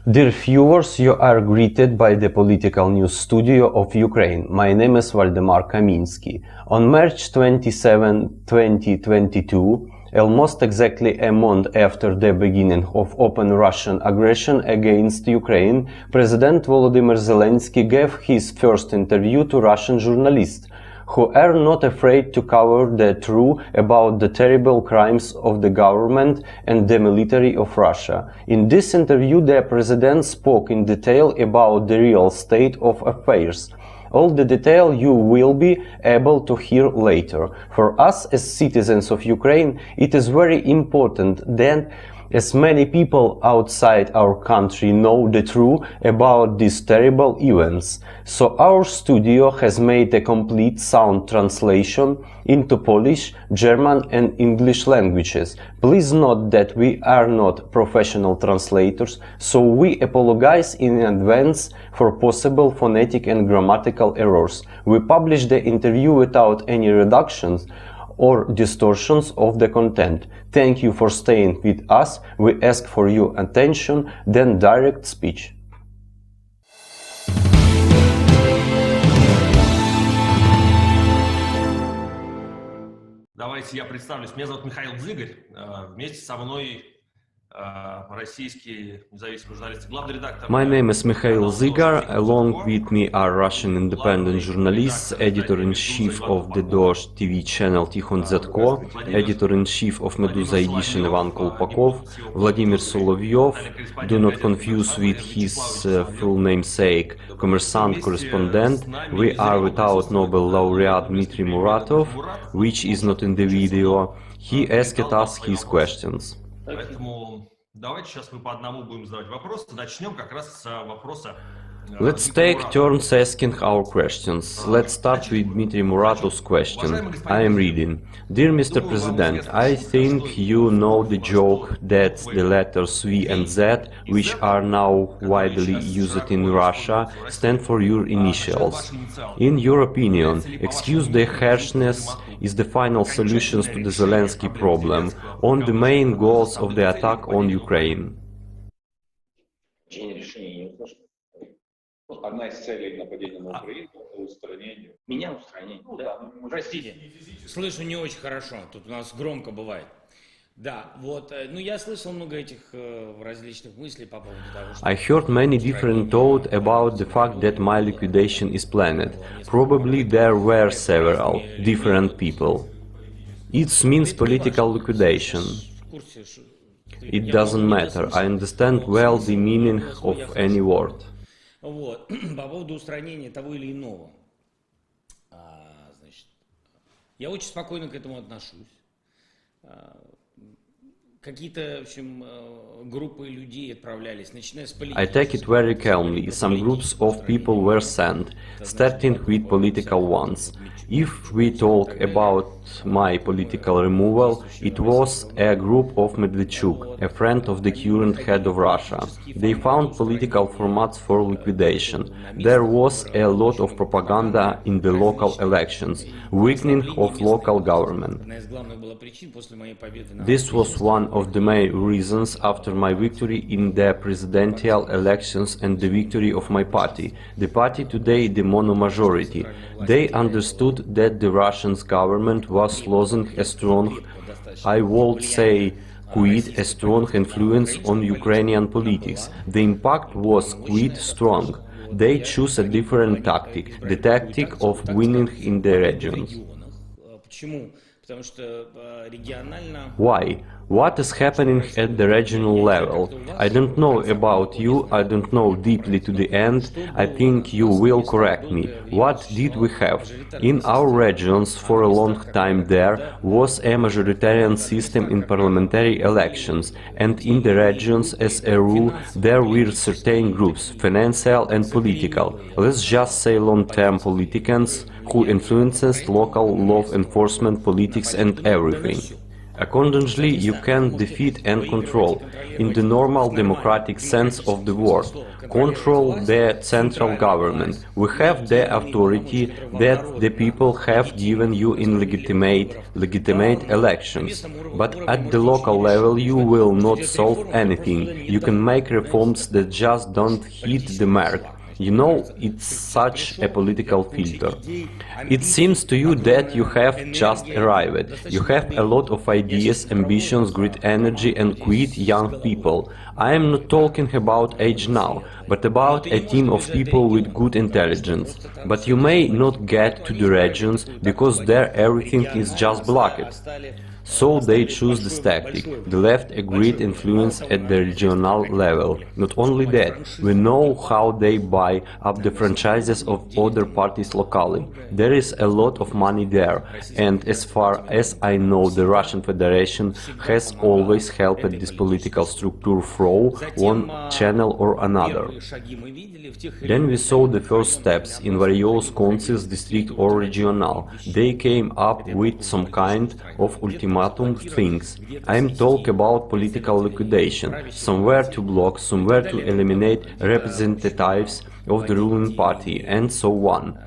Dear viewers, you are greeted by the political news studio of Ukraine. My name is Valdemar Kaminsky. On March 27, 2022, almost exactly a month after the beginning of open Russian aggression against Ukraine, President Volodymyr Zelensky gave his first interview to Russian journalists, who are not afraid to cover the truth about the terrible crimes of the government and the military of Russia. In this interview, the president spoke in detail about the real state of affairs. All the detail you will be able to hear later. For us as citizens of Ukraine, it is very important that as many people outside our country know the truth about these terrible events. So our studio has made a complete sound translation into Polish, German and English languages. Please note that we are not professional translators, so we apologize in advance for possible phonetic and grammatical errors. We publish the interview without any reductions or distortions of the content. Thank you for staying with us. We ask for your attention, then direct speech. Давайте я представлюсь. Меня зовут Михаил Дзыгарь. Вместе со мной российский независимый журналист, главный редактор. My name is Mikhail Zygar. Along with me are Russian independent journalists, editor-in-chief of the Dozh TV channel Tikhon Zetko, editor-in-chief of Meduza edition Ivan Kolpakov, Vladimir Solovyov, do not confuse with his full namesake, Kommersant correspondent. We are without Nobel laureate Dmitry Muratov, which is not in the video. He asked us his questions. Поэтому давайте сейчас мы по одному будем задавать вопросы. Начнем как раз с вопроса. Let's take turns asking our questions. Let's start with Dmitry Muratov's question. I am reading. Dear Mr. President, I think you know the joke that the letters V and Z, which are now widely used in Russia, stand for your initials. In your opinion, excuse the harshness, is the final solution to the Zelensky problem on the main goals of the attack on Ukraine? Одна из целей нападения на Украину – это устранение. Меня устранить? Ну, да. Простите, слышу не очень хорошо, тут у нас громко бывает. Да, вот, ну я слышал много этих различных мыслей по поводу того, что... I heard many different thoughts about the fact that my liquidation is planned. Probably there were several different people. It means political liquidation. It doesn't matter. I understand well the meaning of any word. Вот, по поводу устранения того или иного, значит, я очень спокойно к этому отношусь. Какие-то, в общем, группы людей отправлялись, начиная с политики. I take it very calmly. Some groups of people were sent, starting with political ones. If we talk about my political removal, it was a group of Medvedchuk, a friend of the current head of Russia. They found political formats for liquidation. There was a lot of propaganda in the local elections, weakening of local government. This was one of the main reasons after my victory in the presidential elections and the victory of my party. The party today, the mono-majority. They understood that the Russian government was losing a strong, I would say, quite a strong influence on Ukrainian politics. The impact was quite strong. They chose a different tactic, the tactic of winning in the regions. Why? What is happening at the regional level? I don't know about you, I don't know deeply to the end. I think you will correct me. What did we have? In our regions for a long time there was a majoritarian system in parliamentary elections, and in the regions as a rule there were certain groups, financial and political, let's just say long-term politicians, who influences local law enforcement, politics and everything. Accordingly, you can defeat and control, in the normal democratic sense of the word. control the central government. We have the authority that the people have given you in legitimate elections. But at the local level you will not solve anything. You can make reforms that just don't hit the mark. You know, it's such a political filter. It seems to you that you have just arrived. You have a lot of ideas, ambitions, great energy and quite young people. I am not talking about age now, but about a team of people with good intelligence. But you may not get to the regions because there everything is just blocked. So they choose this tactic. The left a great influence at the regional level. Not only that, we know how they buy up the franchises of other parties locally. There is a lot of money there, and as far as I know, the Russian Federation has always helped this political structure through one channel or another. Then we saw the first steps in various councils, district or regional. They came up with some kind of ultimatum things. I am talking about political liquidation, somewhere to block, somewhere to eliminate representatives of the ruling party, and so on.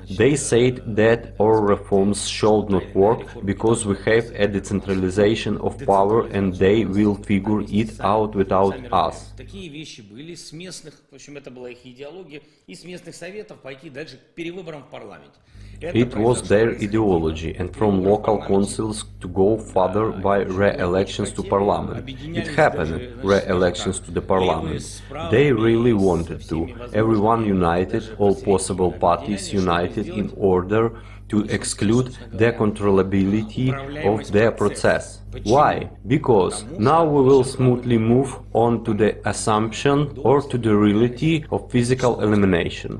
They said that our reforms should not work because we have a decentralization of power and they will figure it out without us. Такие вещи были с местных, в общем, это была их идеология, и с местных советов пойти дальше к перевыборам в парламенте. It was their ideology, and from local councils to go further by re-elections to parliament. It happened, re-elections to the parliament. They really wanted to. Everyone united, all possible parties united in order to exclude the controllability of their process. Why? Because now we will smoothly move on to the assumption or to the reality of physical elimination.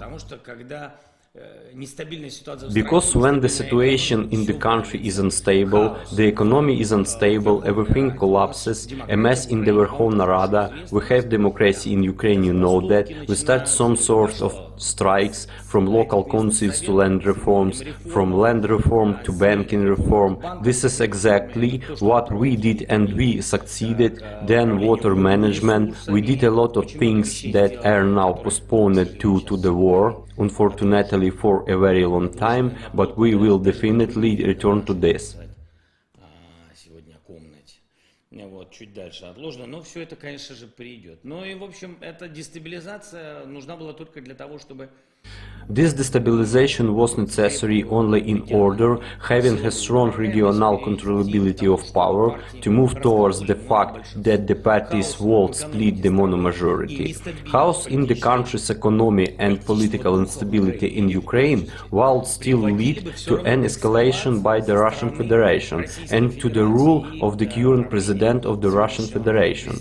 Because when the situation in the country is unstable, the economy is unstable, everything collapses, a mess in the Verkhovna Rada, we have democracy in Ukraine, you know that, we start some sort of strikes, from local councils to land reforms, from land reform to banking reform. This is exactly what we did and we succeeded. Then water management, we did a lot of things that are now postponed due to the war. Unfortunately for a very long time, but we will definitely return to this. Вот, чуть дальше отложено, но все это, конечно же, придет. Ну и, в общем, эта дестабилизация нужна была только для того, чтобы... This destabilization was necessary only in order, having a strong regional controllability of power, to move towards the fact that the parties would split the mono-majority. Chaos in the country's economy and political instability in Ukraine will still lead to an escalation by the Russian Federation and to the rule of the current president of the Russian Federation.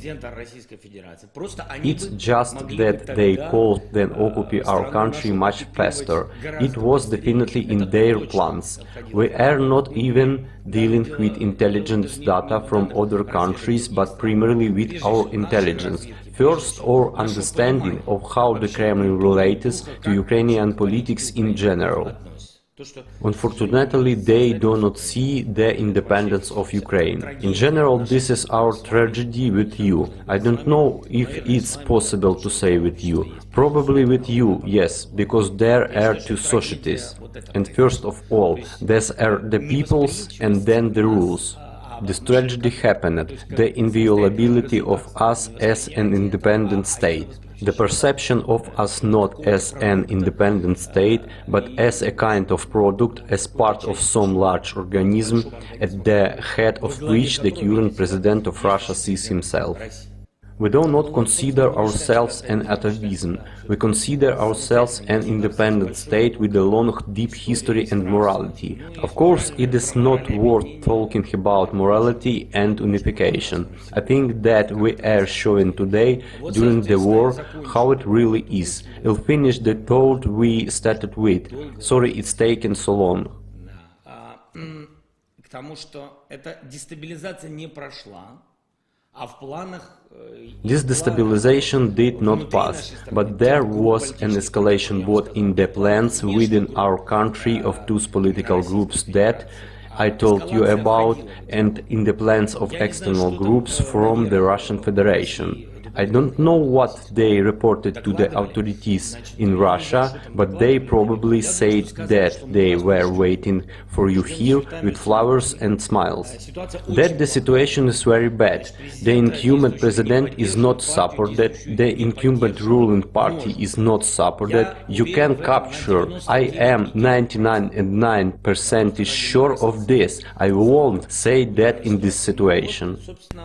It's just that they could then occupy our country much faster. It was definitely in their plans. We are not even dealing with intelligence data from other countries, but primarily with our intelligence. First, our understanding of how the Kremlin relates to Ukrainian politics in general. Unfortunately, they do not see the independence of Ukraine. In general, this is our tragedy with you. I don't know if it's possible to say with you. Probably with you, yes, because there are two societies. And first of all, there are the peoples and then the rules. This tragedy happened, the inviolability of us as an independent state. The perception of us not as an independent state, but as a kind of product, as part of some large organism, at the head of which the current president of Russia sees himself. We do not consider ourselves an atavism. We consider ourselves an independent state with a long, deep history and morality. Of course, it is not worth talking about morality and unification. I think that we are showing today, during the war, how it really is. I'll finish the thought we started with. Sorry it's taken so long. К тому, что эта дестабилизация не прошла. This destabilization did not pass, but there was an escalation both in the plans within our country of two political groups that I told you about and in the plans of external groups from the Russian Federation. I don't know what they reported to the authorities in Russia, but they probably said that they were waiting for you here with flowers and smiles. That the situation is very bad. The incumbent president is not supported, the incumbent ruling party is not supported. You can capture. I am 99.9% sure of this. I won't say that in this situation.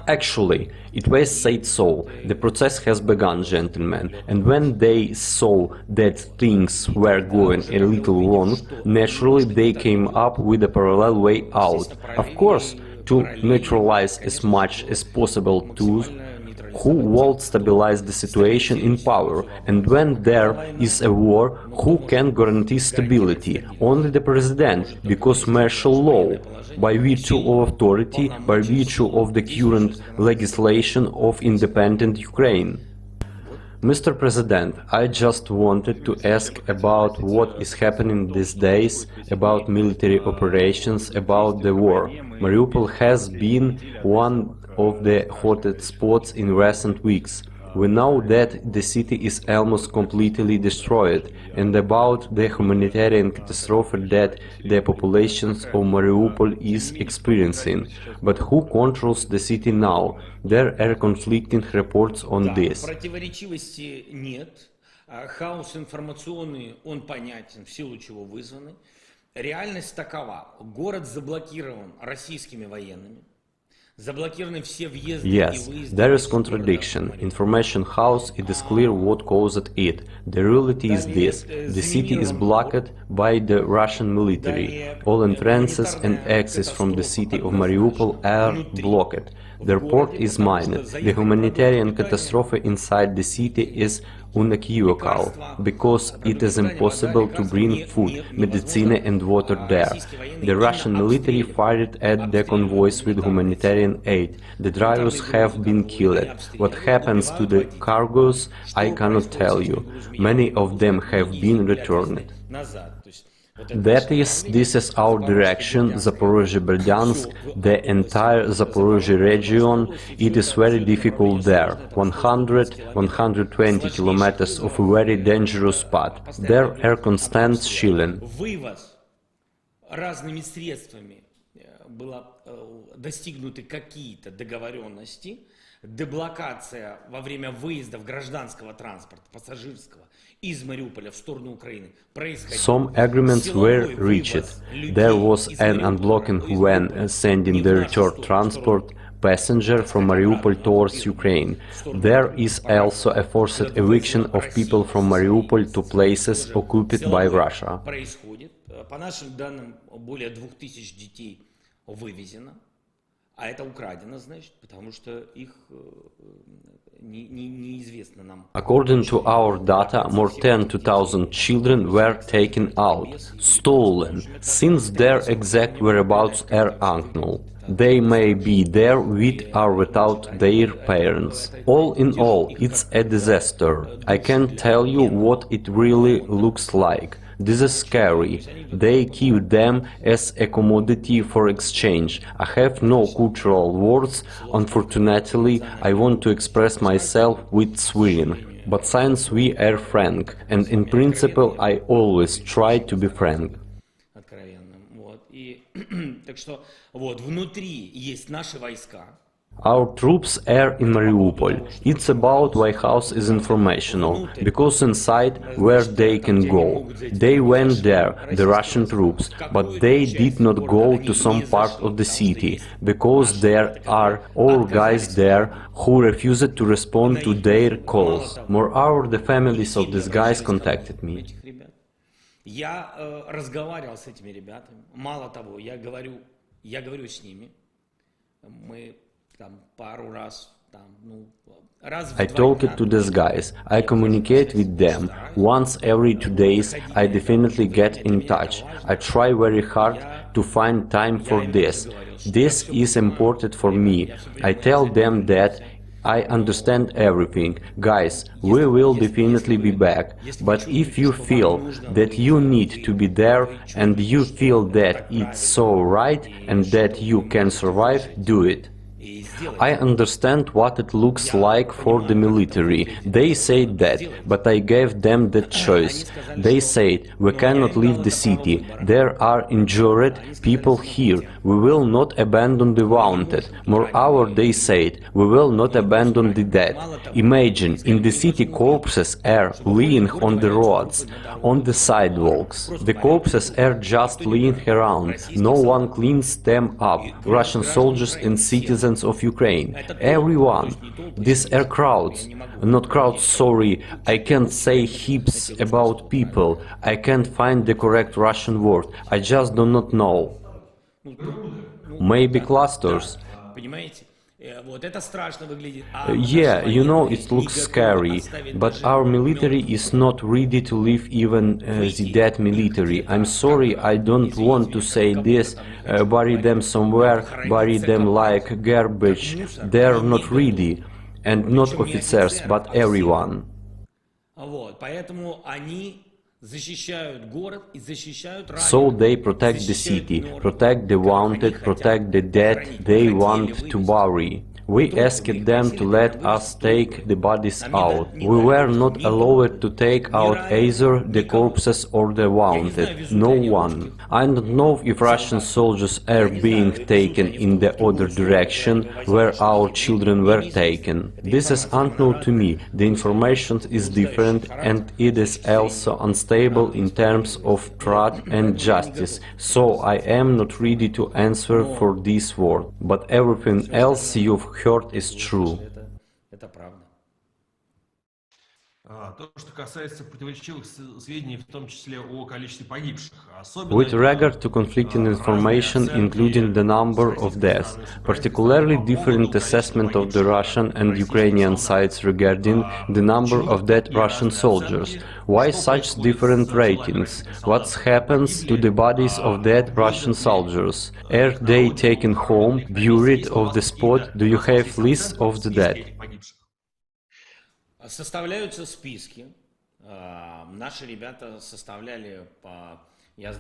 Actually, it was said so. The process has begun, gentlemen, and when they saw that things were going a little wrong, naturally they came up with a parallel way out. Of course, to neutralize as much as possible those who would stabilize the situation in power, and when there is a war, who can guarantee stability? Only the president, because martial law, by virtue of authority, by virtue of the current legislation of independent Ukraine. Mr. President, I just wanted to ask about what is happening these days, about military operations, about the war. Mariupol has been one of the hottest spots in recent weeks. We know that the city is almost completely destroyed, and about the humanitarian catastrophe that the population of Mariupol is experiencing. But who controls the city now? There are conflicting reports on this. Противоречивости нет. Хаос информационный, он понятен, в силу чего вызваны. Реальность такова. Город заблокирован российскими военными. Yes, there is contradiction. Information house, it is clear what caused it. The reality is this. The city is blocked by the Russian military. All entrances and exits from the city of Mariupol are blocked. The port is mined. The humanitarian catastrophe inside the city is unequivocal, because it is impossible to bring food, medicine and water there. The Russian military fired at the convoys with humanitarian aid. The drivers have been killed. What happens to the cargoes, I cannot tell you. Many of them have been returned. This is our direction, Zaporozhye-Berdyansk, the entire Zaporozhye region. It is very difficult there. 100-120 kilometers of a very dangerous spot. There are constant shelling. Разными средствами было достигнуты какие-то договоренности, деблокация во время выездов гражданского транспорта, пассажирского, из Мариуполя в сторону Украины происходила. Some agreements were reached. There was an unblocking when sending the return transport passenger from Mariupol towards Ukraine. There is also a forced eviction of people from Mariupol to places occupied by Russia. Происходит. По нашим данным, более 2000 детей вывезено, а это украдено, значит, потому что их неизвестно нам. According to our data, more than 2,000 children were taken out, stolen, since their exact whereabouts are unknown. They may be there with or without their parents. All in all, it's a disaster. I can't tell you what it really looks like. This is scary. They keep them as a commodity for exchange. I have no cultural words. Unfortunately, I want to express myself with swearing. But since we are frank, and in principle I always try to be frank. Так что вот внутри есть наши войска. Our troops are in Mariupol. It's about why house is informational, because inside where they can go. They went there, the Russian troops, but they did not go to some part of the city, because there are all guys there who refused to respond to their calls. Moreover, the families of these guys contacted me. Я разговаривал с этими ребятами. Мало того, я говорю с ними. Мы I talked to these guys, I communicate with them. Once every 2 days I definitely get in touch. I try very hard to find time for this. This is important for me. I tell them that I understand everything. Guys, we will definitely be back. But if you feel that you need to be there and you feel that it's so right and that you can survive, do it. И сделайте. I understand what it looks like for the military. They said that, but I gave them that choice. They said, we cannot leave the city. There are injured people here. We will not abandon the wounded. Moreover, they said, we will not abandon the dead. Imagine, in the city corpses are laying on the roads, on the sidewalks. The corpses are just laying around. No one cleans them up. Russian soldiers and citizens of Ukraine. Everyone. These are crowds. Not crowds, sorry. I can't say heaps about people. I can't find the correct Russian word. I just do not know. Maybe clusters. Понимаете? Вот это страшно выглядит. Yeah, you know, it looks scary, but our military is not ready to leave even the dead military. I'm sorry, I don't want to say this, bury them somewhere, bury them like garbage. They're not ready, and not officers, but everyone. Вот, поэтому они защищают город и защищают So раненых. they protect the city, protect the wounded, protect the dead they want to bury. We asked them to let us take the bodies out. We were not allowed to take out either the corpses or the wounded. No one. I don't know if Russian soldiers are being taken in the other direction where our children were taken. This is unknown to me. The information is different and it is also unstable in terms of truth and justice. So I am not ready to answer for this word. But everything else you've heard is true. Это правда. То, что касается противоречивых сведений, в том числе о количестве погибших, особенно... With regard to conflicting information, including the number of deaths, particularly different assessment of the Russian and Ukrainian sides regarding the number of dead Russian soldiers. Why such different ratings? What happens to the bodies of dead Russian soldiers? Are they taken home, buried on the spot? Do you have lists of the dead? Составляются списки. Наши ребята составляли по...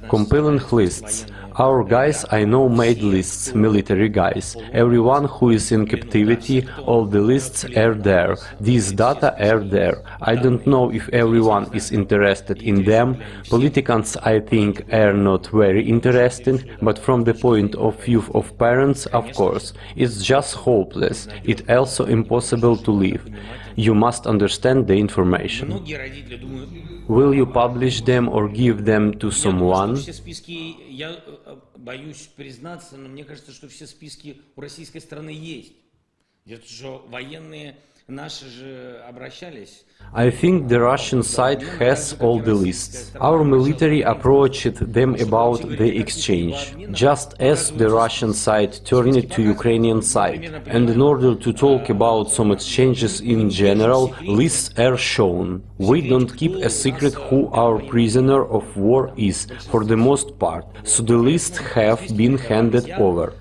Compiling lists. Our guys I know made lists, military guys. Everyone who is in captivity, all the lists are there. These data are there. I don't know if everyone is interested in them. Politicians, I think, are not very interested, but from the point of view of parents, of course, it's just hopeless. It's also impossible to live. You must understand the information. Многие родители думают... Will you publish them or give them to someone? Все списки, я боюсь признаться, но мне кажется, что все списки у российской стороны есть. Дело в том, что военные наши же обращались. I think the Russian side has all the lists. Our military approached them about the exchange, just as the Russian side turned to Ukrainian side. And in order to talk about some exchanges in general, lists are shown. We don't keep a secret who our prisoner of war is, for the most part, so the lists have been handed over.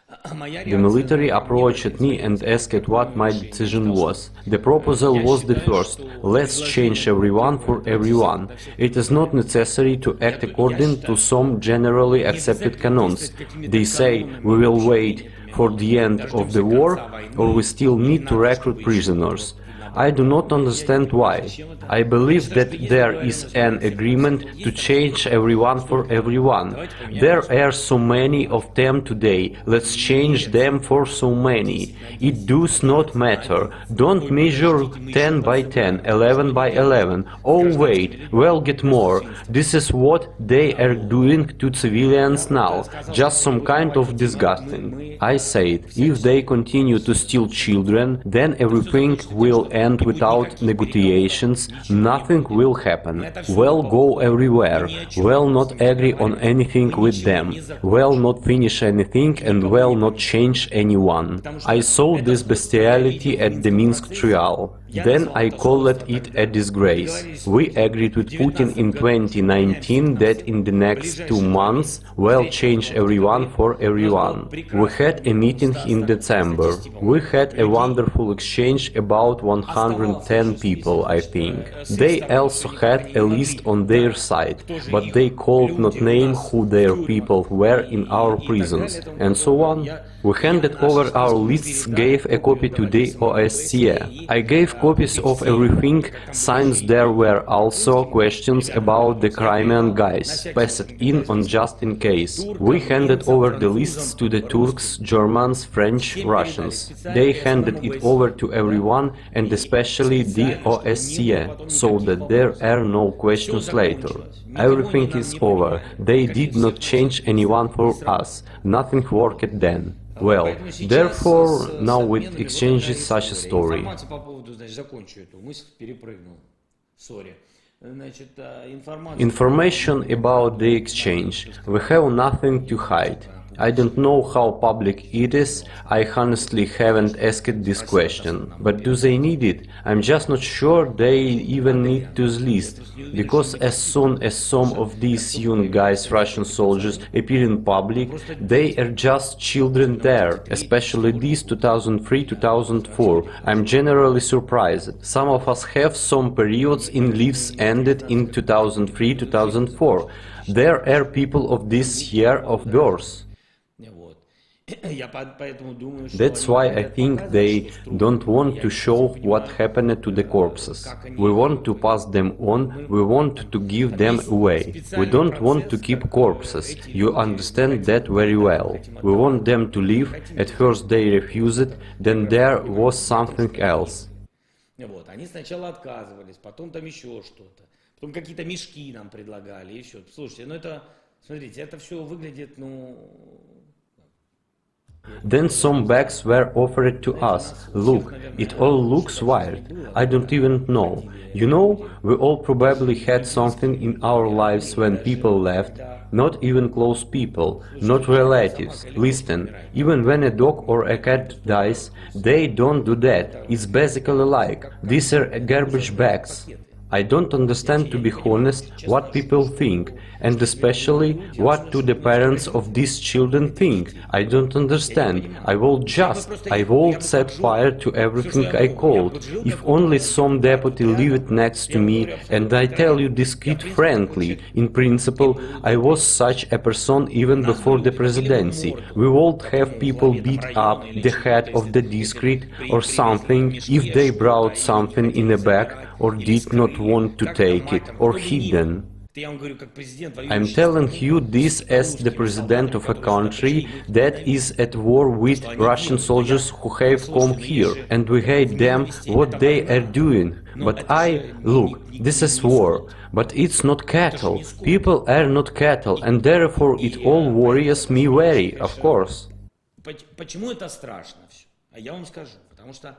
The military approached me and asked what my decision was. The proposal was the first: let's change everyone for everyone. It is not necessary to act according to some generally accepted canons. They say we will wait for the end of the war, or we still need to recruit prisoners. I do not understand why. I believe that there is an agreement to change everyone for everyone. There are so many of them today. Let's change them for so many. It does not matter. Don't measure 10 by 10, 11 by 11. Oh wait, we'll get more. This is what they are doing to civilians now. Just some kind of disgusting. I said, if they continue to steal children, then everything will end without negotiations, nothing will happen. We'll go everywhere, we'll not agree on anything with them, we'll not finish anything and we'll not change anyone. I saw this bestiality at the Minsk trial. Then I called it a disgrace. We agreed with Putin in 2019 that in the next 2 months we'll change everyone for everyone. We had a meeting in December. We had a wonderful exchange, about 110 people, I think. They also had a list on their side, but they could not name who their people were in our prisons, and so on. We handed over our lists, gave a copy to the OSCE. I gave copies of everything, since there were also questions about the Crimean guys, passed in on just in case. We handed over the lists to the Turks, Germans, French, Russians. They handed it over to everyone, and especially the OSCE, so that there are no questions later. Everything is over. They did not change anyone for us. Nothing worked then. Well, therefore, now with exchanges such a story. Information about the exchange. We have nothing to hide. I don't know how public it is, I honestly haven't asked this question. But do they need it? I'm just not sure they even need this list. Because as soon as some of these young guys, Russian soldiers, appear in public, they are just children there, especially these 2003-2004. I'm generally surprised. Some of us have some periods in lives ended in 2003-2004. There are people of this year of birth. That's why I think they don't want to show what happened to the corpses. We want to pass them on, we want to give them away. We don't want to keep corpses, you understand that very well. We want them to live, at first they refused, then there was something else. Они сначала отказывались, потом там еще что-то. Потом какие-то мешки нам предлагали, еще. Слушайте, ну это, смотрите, это все выглядит, ну... Then some bags were offered to us. Look, it all looks wild. I don't even know. You know, we all probably had something in our lives when people left. Not even close people, not relatives. Listen, even when a dog or a cat dies, they don't do that. It's basically like, these are garbage bags. I don't understand, to be honest, what people think, and especially what do the parents of these children think. I don't understand. I will set fire to everything I called. If only some deputy lived next to me, and I tell you this quite frankly, in principle, I was such a person even before the presidency. We would have people beat up the head of the district or something if they brought something in a bag or did not want to take it, or hidden. I'm telling you this as the president of a country that is at war with Russian soldiers who have come here, and we hate them, what they are doing. But look, this is war, but it's not cattle. People are not cattle, and therefore it all worries me very, of course. Почему это страшно все? А я вам скажу, потому что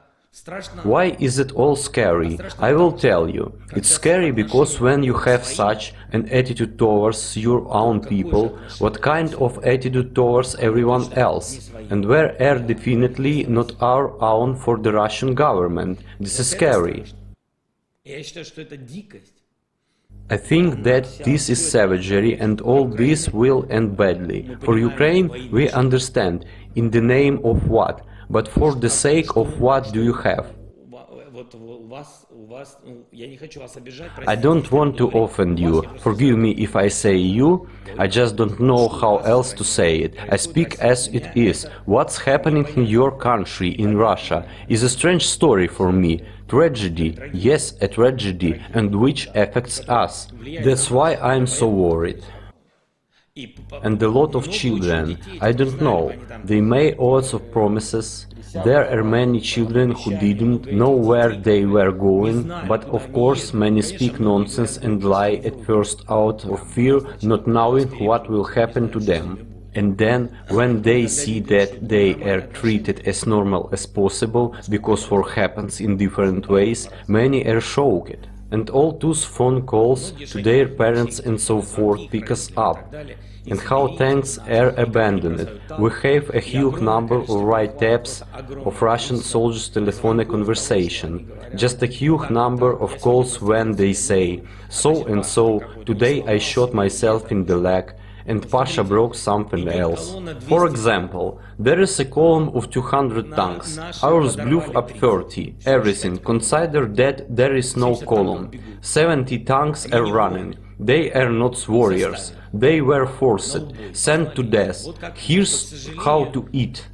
Why is it all scary? I will tell you. It's scary because when you have such an attitude towards your own people, what kind of attitude towards everyone else? And where are definitely not our own for the Russian government. This is scary. I think that this is savagery and all this will end badly. For Ukraine, we understand. In the name of what? But for the sake of what do you have? I don't want to offend you. Forgive me if I say you. I just don't know how else to say it. I speak as it is. What's happening in your country, in Russia, is a strange story for me. Tragedy, yes, a tragedy, and which affects us. That's why I'm so worried. And a lot of children, I don't know, they made lots of promises. There are many children who didn't know where they were going, but of course many speak nonsense and lie at first out of fear, not knowing what will happen to them. And then, when they see that they are treated as normal as possible, because war happens in different ways, many are shocked. And all those phone calls to their parents and so forth pick us up. And how tanks are abandoned. We have a huge number of write-ups of Russian soldiers' telephone conversation. Just a huge number of calls when they say, so and so, today I shot myself in the leg, and Pasha broke something else. For example, there is a column of 200 tanks, ours blew up 30, everything, consider that there is no column, 70 tanks are running. They are not warriors. They were forced, sent to death. Here's how to eat.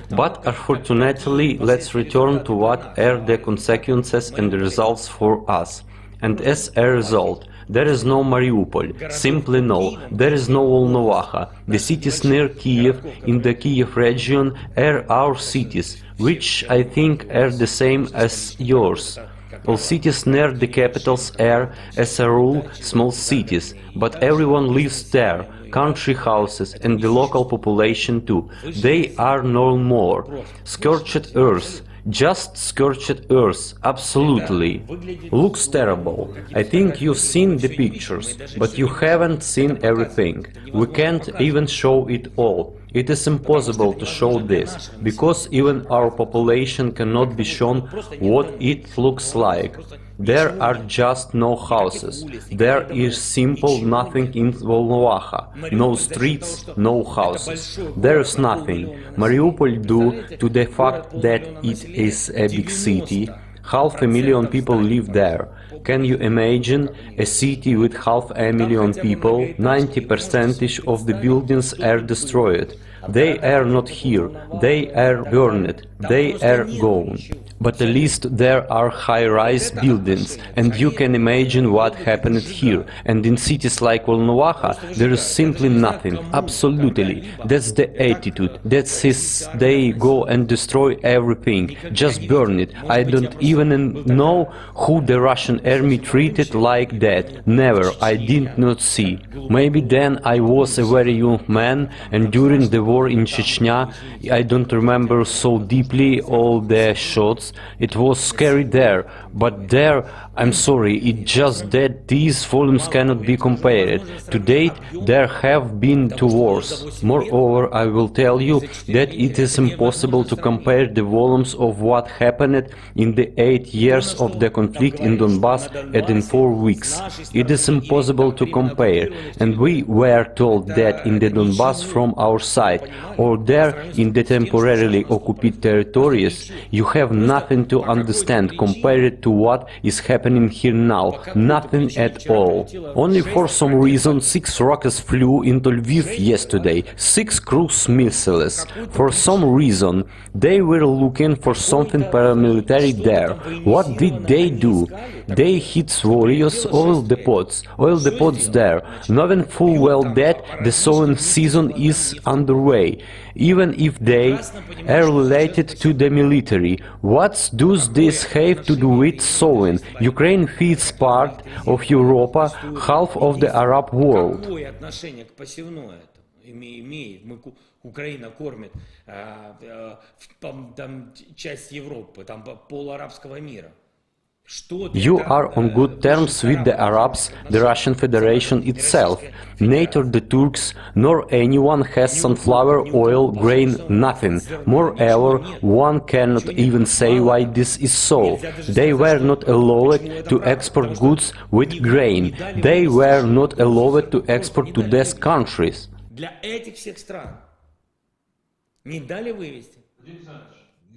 But unfortunately, let's return to what are the consequences and the results for us. And as a result, there is no Mariupol, simply no, there is no Volnovakha. The cities near Kiev, in the Kiev region, are our cities, which I think are the same as yours. All cities near the capitals are, as a rule, small cities, but everyone lives there, country houses and the local population too. They are no more. Scorched earth. Just scorched earth, absolutely. Looks terrible. I think you've seen the pictures, but you haven't seen everything. We can't even show it all. It is impossible to show this, because even our population cannot be shown what it looks like. There are just no houses. There is simple nothing in Volnovakha. No streets, no houses. There is nothing. Mariupol, due to the fact that it is a big city, 500,000 people live there. Can you imagine a city with 500,000 people? 90% of the buildings are destroyed. They are not here. They are burned. They are gone. But at least there are high-rise buildings, and you can imagine what happened here. And in cities like Volnovakha, there is simply nothing, absolutely. That's the attitude. That's his. They go and destroy everything, just burn it. I don't even know who the Russian army treated like that. Never, I did not see. Maybe then I was a very young man, and during the war in Chechnya, I don't remember so deeply all the shots. It was scary there, but there, I'm sorry, it's just that these volumes cannot be compared. To date, there have been 2 wars. Moreover, I will tell you that it is impossible to compare the volumes of what happened in the 8 years of the conflict in Donbass and in 4 weeks. It is impossible to compare, and we were told that in the Donbass from our side, or there in the temporarily occupied territories, you have nothing to understand compared to what is happening here now. Nothing at all. Only for some reason 6 rockets flew into Lviv yesterday, 6 cruise missiles. For some reason they were looking for something paramilitary there. What did they do? They hit various oil depots there, knowing full well that the sowing season is underway, even if they are related to the military. What does this have to do with sowing? Ukraine feeds part of Europe, half of the Arab world. Украина кормит там часть Европы, там пол арабского мира. You are on good terms with the Arabs, the Russian Federation itself. Neither the Turks nor anyone has sunflower oil, grain, nothing. Moreover, one cannot even say why this is so. They were not allowed to export goods with grain. They were not allowed to export to these countries. Для этих всех стран не дали вывести.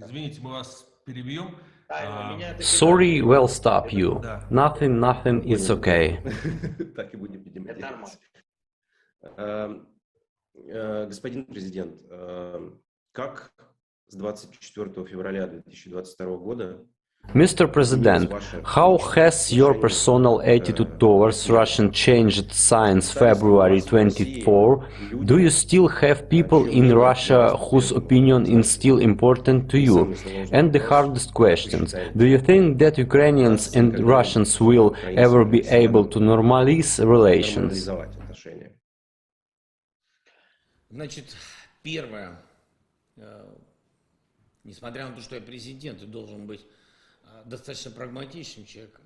Извините, мы вас перебьем. Sorry, we'll stop you. Nothing, it's okay. Так и будем делать. Господин президент, как с 24 февраля 2022 года Mr. President, how has your personal attitude towards Russia changed since February 24? Do you still have people in Russia whose opinion is still important to you? And the hardest questions, do you think that Ukrainians and Russians will ever be able to normalize relations? Значит, первое, несмотря на то, что я президент и должен быть достаточно прагматичным человеком,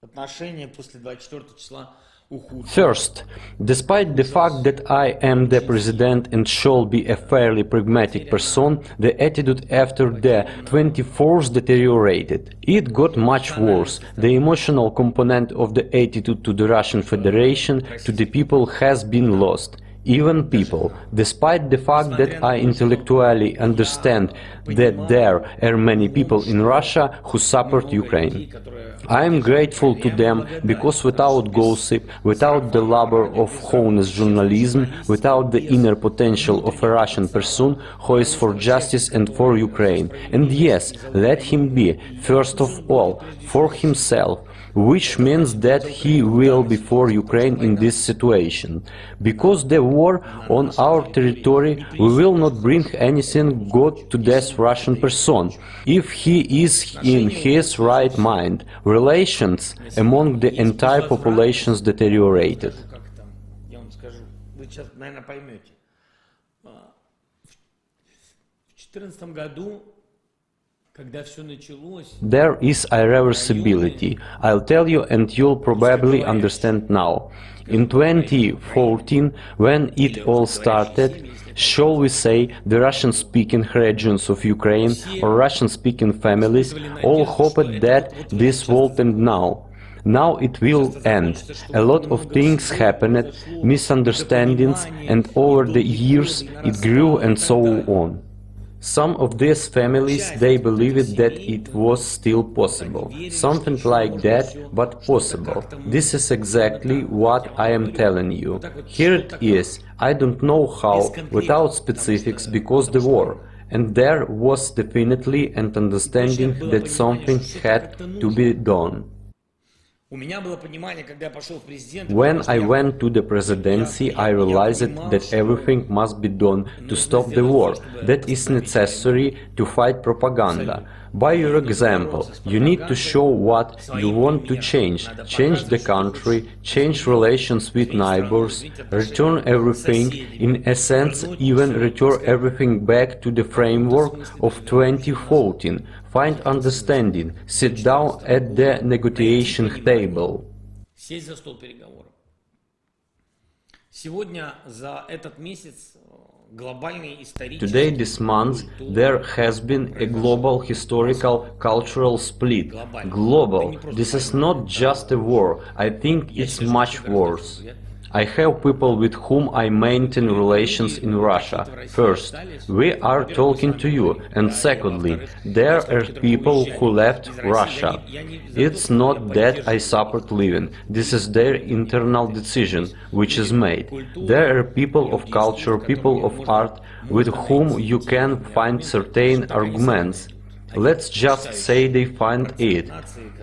отношения после 24 числа ухудшились. First, despite the fact that I am the president and shall be a fairly pragmatic person, the attitude after the 24th deteriorated. It got much worse. The emotional component of the attitude to the Russian Federation, to the people, has been lost. Even people, despite the fact that I intellectually understand that there are many people in Russia who support Ukraine. I am grateful to them because without gossip, without the labor of honest journalism, without the inner potential of a Russian person who is for justice and for Ukraine, and yes, let him be, first of all, for himself, which means that he will be for Ukraine in this situation. Because the war on our territory, we will not bring anything good to this Russian person, if he is in his right mind. Relations among the entire populations deteriorated. Я вам скажу, вы сейчас, наверное, поймете. В 2014 году, когда все началось, There is irreversibility. I'll tell you and you'll probably understand now. In 2014, when it all started, shall we say, the Russian-speaking regions of Ukraine or Russian-speaking families all hoped that this would end now. Now it will end. A lot of things happened, misunderstandings, and over the years it grew and so on. Some of these families, they believed that it was still possible. Something like that, but possible. This is exactly what I am telling you. Here it is. I don't know how, without specifics, because the war. And there was definitely an understanding that something had to be done. When I went to the presidency, I realized that everything must be done to stop the war, that is necessary to fight propaganda. By your example, you need to show what you want to change the country, change relations with neighbors, return everything, in a sense even return everything back to the framework of 2014, find understanding, sit down at the negotiation table. Сесть за стол переговоров. Сегодня за этот месяц глобальный исторический. Today, this month, there has been a global historical cultural split. Global. This is not just a war. I think it's much worse. I have people with whom I maintain relations in Russia. First, we are talking to you, and secondly, there are people who left Russia. It's not that I support leaving, this is their internal decision, which is made. There are people of culture, people of art, with whom you can find certain arguments. Let's just say they find it.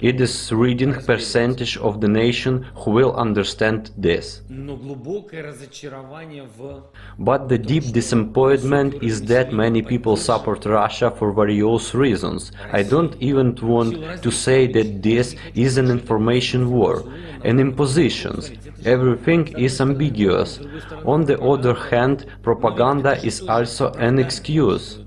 It is reading percentage of the nation who will understand this. But the deep disappointment is that many people support Russia for various reasons. I don't even want to say that this is an information war, an imposition. Everything is ambiguous. On the other hand, propaganda is also an excuse.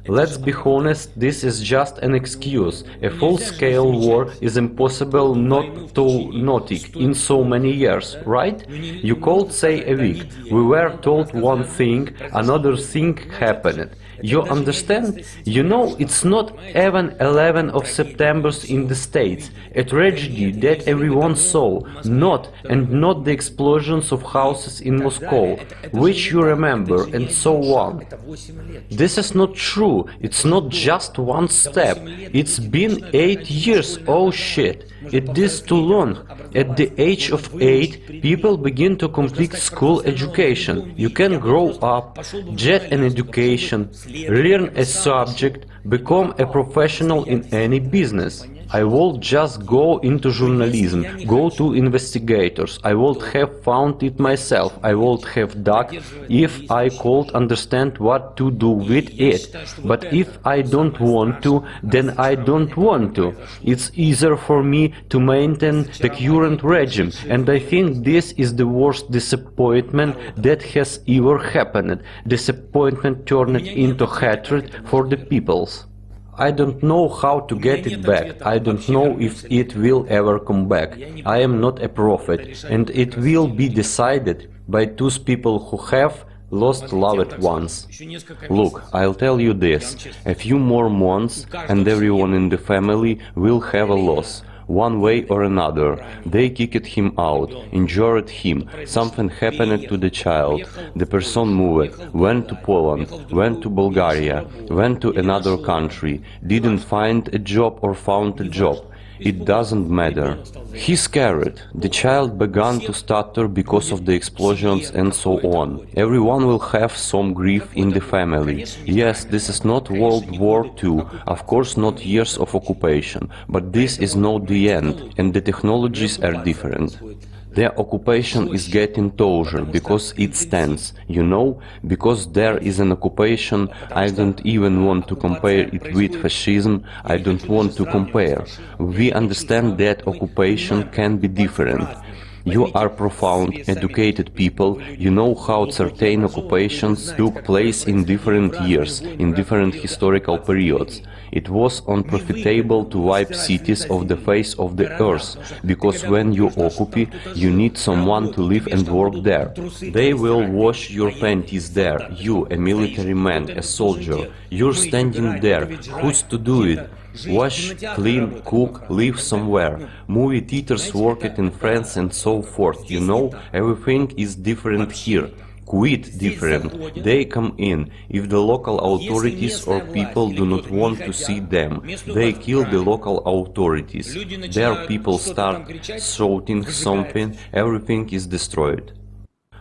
Let's be honest, this is just an excuse. A full-scale war is impossible not to notice in so many years, right? You could say a week. We were told one thing, another thing happened. You understand? You know, it's not even 11 of September in the States, a tragedy that everyone saw, not the explosions of houses in Moscow, which you remember, and so on. This is not true, it's not just one step, it's been 8 years, oh shit. It is too long. At the age of 8, people begin to complete school education. You can grow up, get an education, learn a subject, become a professional in any business. I would just go into journalism, go to investigators. I would have found it myself. I would have dug if I could understand what to do with it. But if I don't want to, then I don't want to. It's easier for me to maintain the current regime, and I think this is the worst disappointment that has ever happened. Disappointment turned into hatred for the peoples. I don't know how to get it back. I don't know if it will ever come back. I am not a prophet, and it will be decided by those people who have lost loved ones. Look, I'll tell you this. A few more months and everyone in the family will have a loss. one way or another. They kicked him out, injured him, something happened to the child. The person moved, went to Poland, went to Bulgaria, went to another country, didn't find a job or found a job. It doesn't matter. He's scared. The child began to stutter because of the explosions and so on. Everyone will have some grief in the family. Yes, this is not World War II, of course not years of occupation, but this is not the end, and the technologies are different. Their occupation is getting taller because it stands, you know, because there is an occupation. I don't even want to compare it with fascism, I don't want to compare. We understand that occupation can be different. You are profound, educated people, you know how certain occupations took place in different years, in different historical periods. It was unprofitable to wipe cities off the face of the earth, because when you occupy, you need someone to live and work there. They will wash your panties there, you, a military man, a soldier. You're standing there, who's to do it? Wash, clean, cook, live somewhere. Movie theaters work it in France and so forth, you know, everything is different here. Quite different. They come in. If the local authorities or people do not want to see them, they kill the local authorities. Their people start shouting something, everything is destroyed.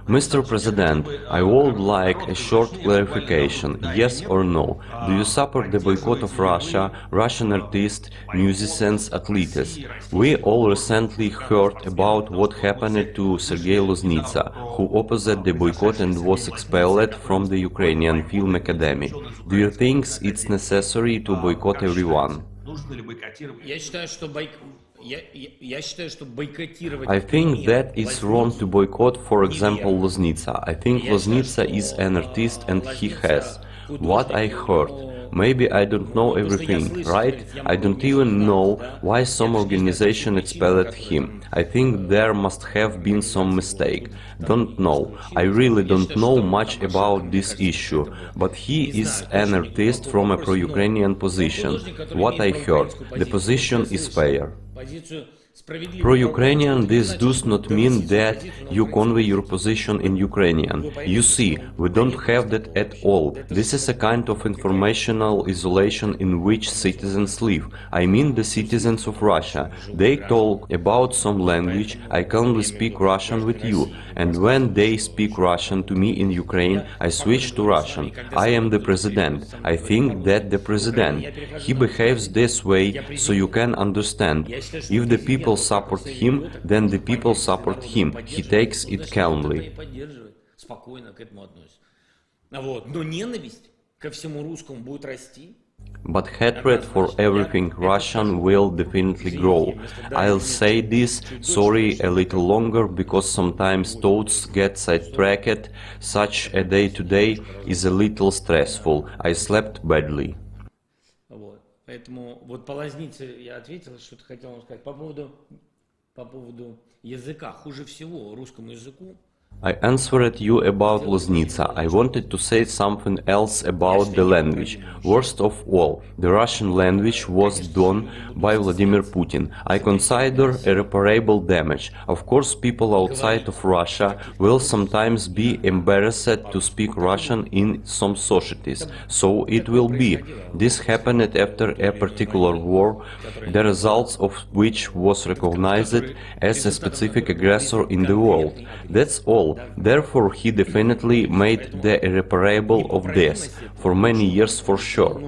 Mr. President, I would like a short clarification, yes or no. Do you support the boycott of Russia, Russian artists, musicians, athletes? We all recently heard about what happened to Sergei Loznitsa, who opposed the boycott and was expelled from the Ukrainian Film Academy. Do you think it's necessary to boycott everyone? I think that it's wrong to boycott, for example, Loznitsa. I think Loznitsa is an artist and he has. What I heard. Maybe I don't know everything, right? I don't even know why some organization expelled him. I think there must have been some mistake. Don't know. I really don't know much about this issue, but he is an artist from a pro-Ukrainian position. What I heard, the position is fair. Pro-Ukrainian, this does not mean that you convey your position in Ukrainian. You see, we don't have that at all. This is a kind of informational isolation in which citizens live. I mean the citizens of Russia. They talk about some language, I can only speak Russian with you. And when they speak Russian to me in Ukraine, I switch to Russian. I am the president. I think that the president. He behaves this way, so you can understand. If the people support him, then the people support him. He takes it calmly. But hatred for everything Russian will definitely grow. I'll say this, sorry, a little longer, because sometimes thoughts get sidetracked. Such a day today is a little stressful. I slept badly. Поэтому вот по Лознице я ответил, что-то хотел вам сказать по поводу языка. Хуже всего русскому языку. I answered you about Loznitsa. I wanted to say something else about the language. Worst of all, the Russian language was done by Vladimir Putin. I consider irreparable damage. Of course, people outside of Russia will sometimes be embarrassed to speak Russian in some societies. So it will be. This happened after a particular war, the results of which was recognized as a specific aggressor in the world. That's all. Therefore, he definitely made the irreparable of this, for many years for sure.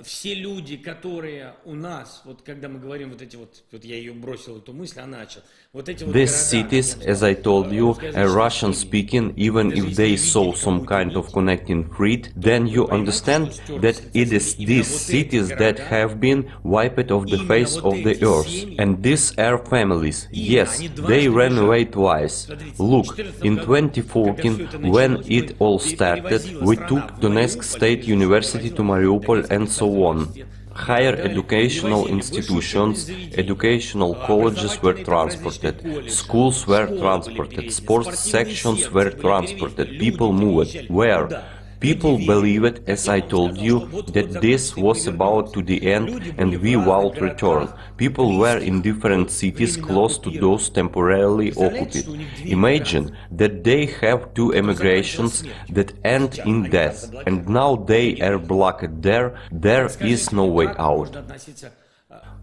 Все люди, которые у нас, вот когда мы говорим вот эти вот я ее бросил эту мысль, а начал. Вот эти вот These cities, as I told you, are Russian speaking, even if they saw some kind of connecting thread, then you understand that it is these cities that have been wiped off the face of the earth. And these are families. Yes, they ran away twice. Look, in 2014, when it all started, we took Donetsk State University to Mariupol and so on. Higher educational institutions, educational colleges were transported, schools were transported, sports sections were transported, people moved. Where? People believed, as I told you, that this was about to the end and we would return. People were in different cities close to those temporarily occupied. Imagine that they have two emigrations that end in death, and now they are blocked there. There is no way out.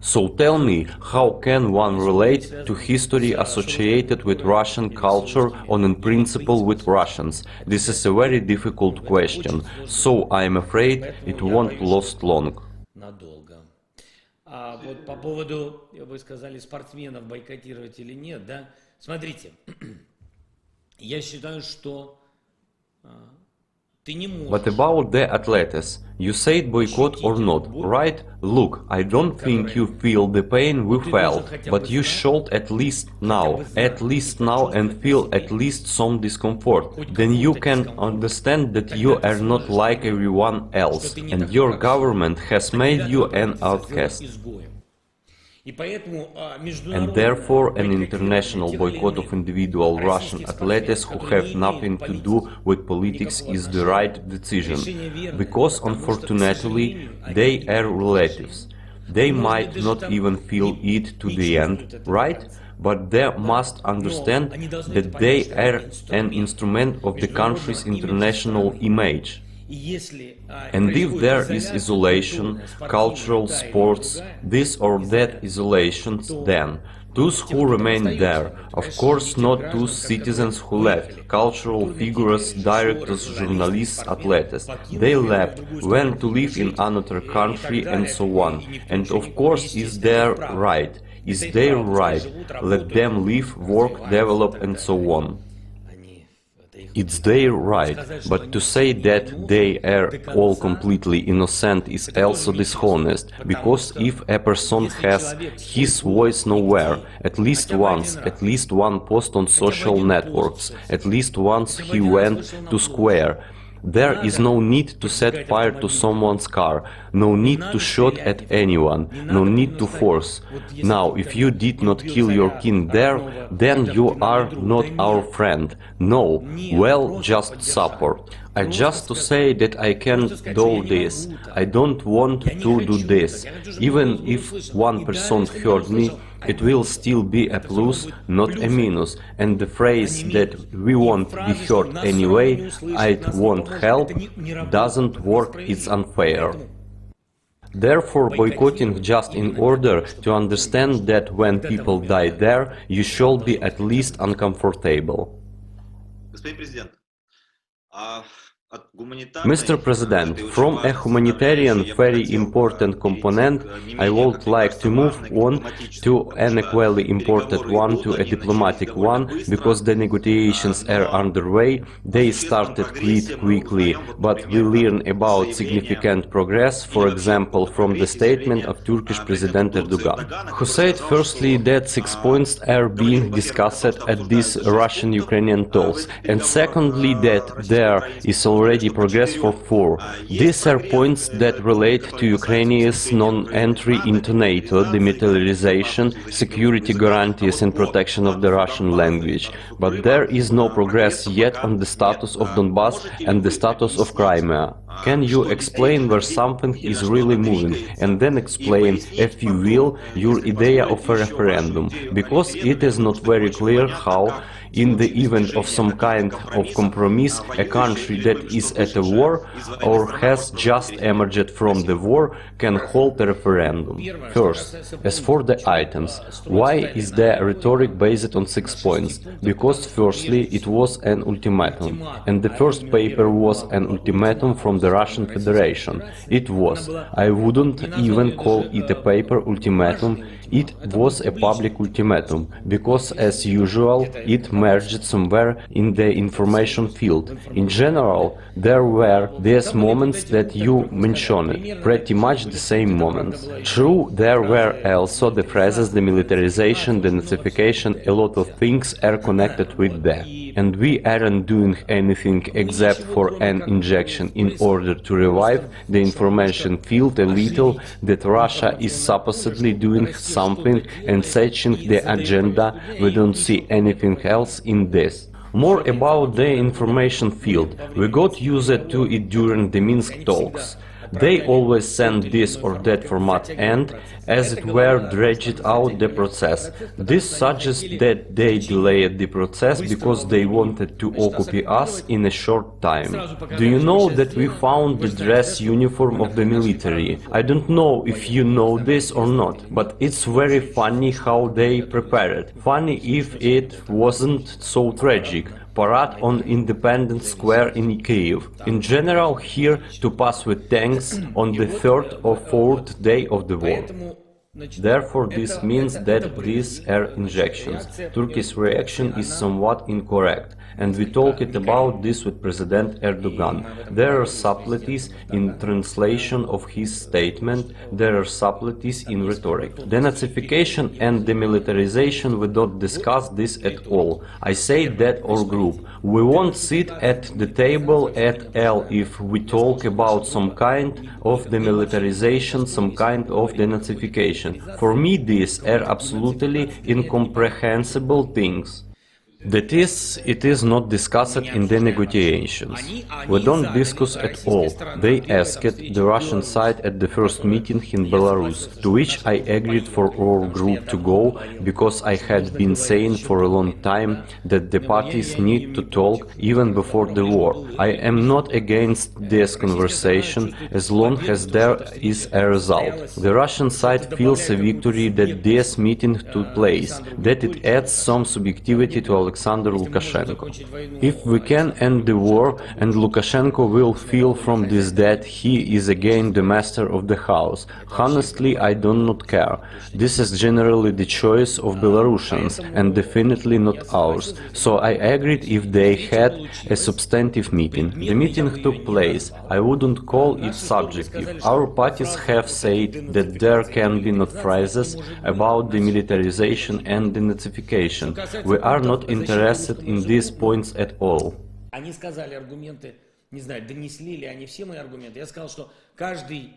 So tell me, how can one relate to history associated with Russian culture or in principle with Russians? This is a very difficult question, so I am afraid it won't last long. Надолго. А вот по поводу, вы сказали, спортсменов бойкотировать или нет, да? Смотрите, я считаю, что ты не можешь... But about the athletes, you said boycott or not, right? Look, I don't think you feel the pain we felt, but you should at least now and feel at least some discomfort. Then you can understand that you are not like everyone else, and your government has made you an outcast. And therefore an international boycott of individual Russian athletes who have nothing to do with politics is the right decision, because unfortunately they are relatives. They might not even feel it to the end, right? But they must understand that they are an instrument of the country's international image. And if there is isolation, cultural, sports, this or that isolation, then those who remain there, of course not those citizens who left, cultural figures, directors, journalists, athletes, they left, went to live in another country and so on, and of course is their right, let them live, work, develop and so on. It's their right, but to say that they are all completely innocent is also dishonest, because if a person has his voice nowhere, at least one post on social networks, at least once he went to square, there is no need to set fire to someone's car, no need to shoot at anyone, no need to force. Now, if you did not kill your king there, then you are not our friend. No, well, just support. I just to say that I can do this. I don't want to do this. Even if one person hurt me, it will still be a plus, not a minus. And the phrase that we won't be hurt anyway, it won't help, doesn't work, it's unfair. Therefore, boycotting just in order to understand that when people die there, you should be at least uncomfortable. Mr. President, from a humanitarian very important component, I would like to move on to an equally important one, to a diplomatic one, because the negotiations are underway. They started quite quickly, but we learn about significant progress, for example, from the statement of Turkish President Erdogan, who said firstly that 6 points are being discussed at these Russian-Ukrainian talks, and secondly that there is already progress for 4. These are points that relate to Ukraine's non-entry into NATO, demilitarization, security guarantees and protection of the Russian language. But there is no progress yet on the status of Donbass and the status of Crimea. Can you explain where something is really moving, and then explain, if you will, your idea of a referendum, because it is not very clear how, in the event of some kind of compromise, a country that is at a war or has just emerged from the war can hold a referendum. First, as for the items, why is the rhetoric based on 6 points? Because firstly, it was an ultimatum, and the first paper was an ultimatum from the Russian Federation. It was. I wouldn't even call it a paper ultimatum. It was a public ultimatum, because as usual it merged somewhere in the information field. In general, there were these moments that you mentioned, pretty much the same moments. True, there were also the phrases demilitarization, denazification, a lot of things are connected with that. And we aren't doing anything except for an injection in order to revive the information field a little, that Russia is supposedly doing something and setting the agenda. We don't see anything else in this. More about the information field. We got used to it during the Minsk talks. They always send this or that format and, as it were, dredged out the process. This suggests that they delayed the process because they wanted to occupy us in a short time. Do you know that we found the dress uniform of the military? I don't know if you know this or not, but it's very funny how they prepared. Funny if it wasn't so tragic. Parade on Independence Square in Kyiv. In general, here to pass with tanks on the third or fourth day of the war. Therefore, this means that these air injections. Turkey's reaction is somewhat incorrect, and we talked about this with President Erdogan. There are subtleties in translation of his statement, there are subtleties in rhetoric. Denazification and demilitarization, we don't discuss this at all. I say that our group. We won't sit at the table at all if we talk about some kind of demilitarization, some kind of denazification. For me, these are absolutely incomprehensible things. That is, it is not discussed in the negotiations. We don't discuss at all. They asked the Russian side at the first meeting in Belarus, to which I agreed for our group to go, because I had been saying for a long time that the parties need to talk even before the war. I am not against this conversation as long as there is a result. The Russian side feels a victory that this meeting took place, that it adds some subjectivity to Alexander Lukashenko. If we can end the war, and Lukashenko will feel from this that he is again the master of the house, honestly I do not care. This is generally the choice of Belarusians and definitely not ours, so I agreed if they had a substantive meeting. The meeting took place. I wouldn't call it subjective. Our parties have said that there can be not phrases about demilitarization and denazification. We are not interested in these points at all. Они сказали аргументы, не знаю, донесли ли они все мои аргументы. Я сказал, что каждый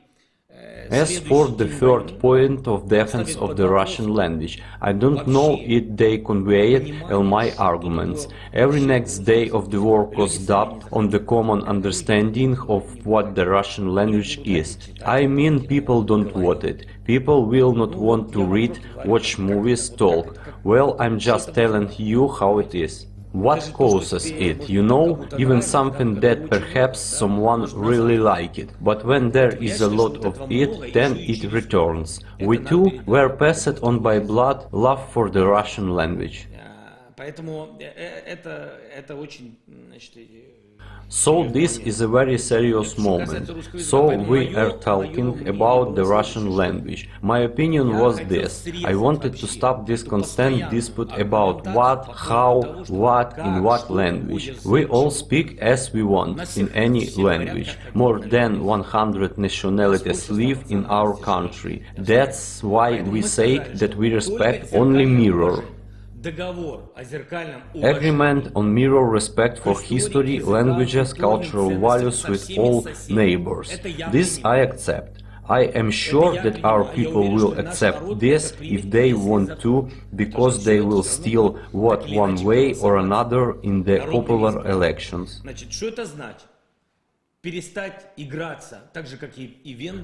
As for the third point of defense of the Russian language, I don't know if they conveyed all my arguments. Every next day of the war was dubbed on the common understanding of what the Russian language is. I mean, people don't want it. People will not want to read, watch movies, talk. Well, I'm just telling you how it is. What causes it? You know, even something that perhaps someone really like it. But when there is a lot of it, then it returns. We too were passed on by blood love for the Russian language. Поэтому это очень, значит, So this is a very serious moment. So we are talking about the Russian language. My opinion was this. I wanted to stop this constant dispute about what, how, what, in what language. We all speak as we want, in any language. More than 100 nationalities live in our country. That's why we say that we respect only mirror. Agreement on mirror respect for history, languages, cultural values with all neighbors. This I accept. I am sure that our people will accept this if they want to, because they will still vote one way or another in the popular elections.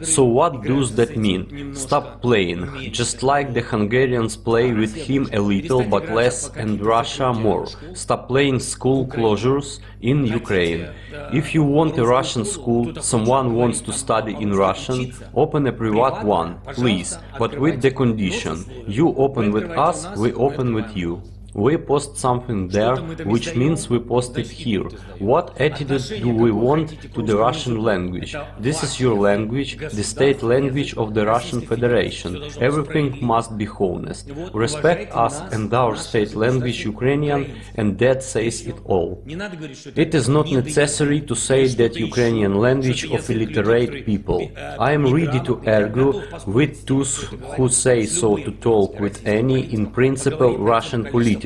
So what does that mean? Stop playing, just like the Hungarians play with him a little but less and Russia more. Stop playing school closures in Ukraine. If you want a Russian school, someone wants to study in Russian, open a private one, please, but with the condition, you open with us, we open with you. We post something there, which means we post it here. What attitude do we want to the Russian language? This is your language, the state language of the Russian Federation. Everything must be honest. Respect us and our state language Ukrainian, and that says it all. It is not necessary to say that Ukrainian language of illiterate people. I am ready to argue with those who say so to talk with any, in principle, Russian politician.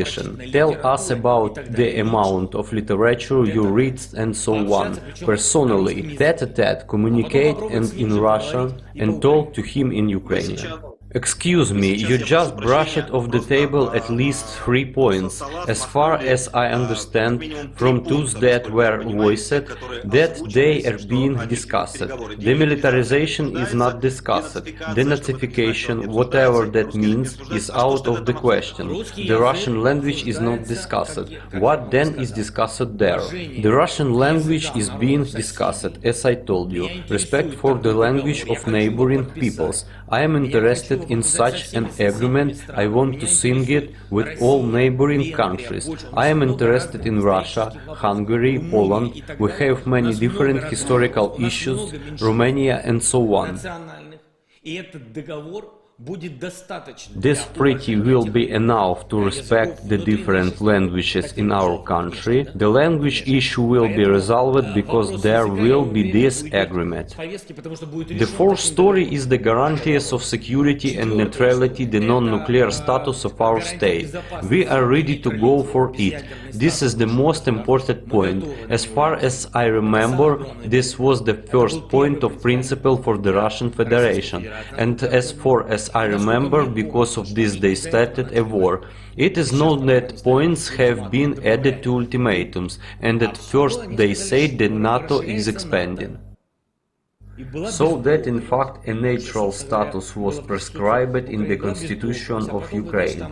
Tell us about the amount of literature you read and so on. Personally, tete-a-tete, communicate and in Russian and talk to him in Ukrainian. Excuse me, you just brushed off the table at least 3 points. As far as I understand, from those that were voiced, that they are being discussed. Demilitarization is not discussed. Denazification, whatever that means, is out of the question. The Russian language is not discussed. What then is discussed there? The Russian language is being discussed, as I told you. Respect for the language of neighboring peoples. I am interested in such an agreement. I want to sing it with all neighboring countries. I am interested in Russia, Hungary, Poland. We have many different historical issues, Romania and so on. This treaty will be enough to respect the different languages in our country. The language issue will be resolved because there will be this agreement. The fourth story is the guarantees of security and neutrality, the non-nuclear status of our state. We are ready to go for it. This is the most important point. As far as I remember, this was the first point of principle for the Russian Federation. And as far as I remember, because of this they started a war. It is known that points have been added to ultimatums, and at first they said that NATO is expanding. So that in fact a natural status was prescribed in the constitution of Ukraine.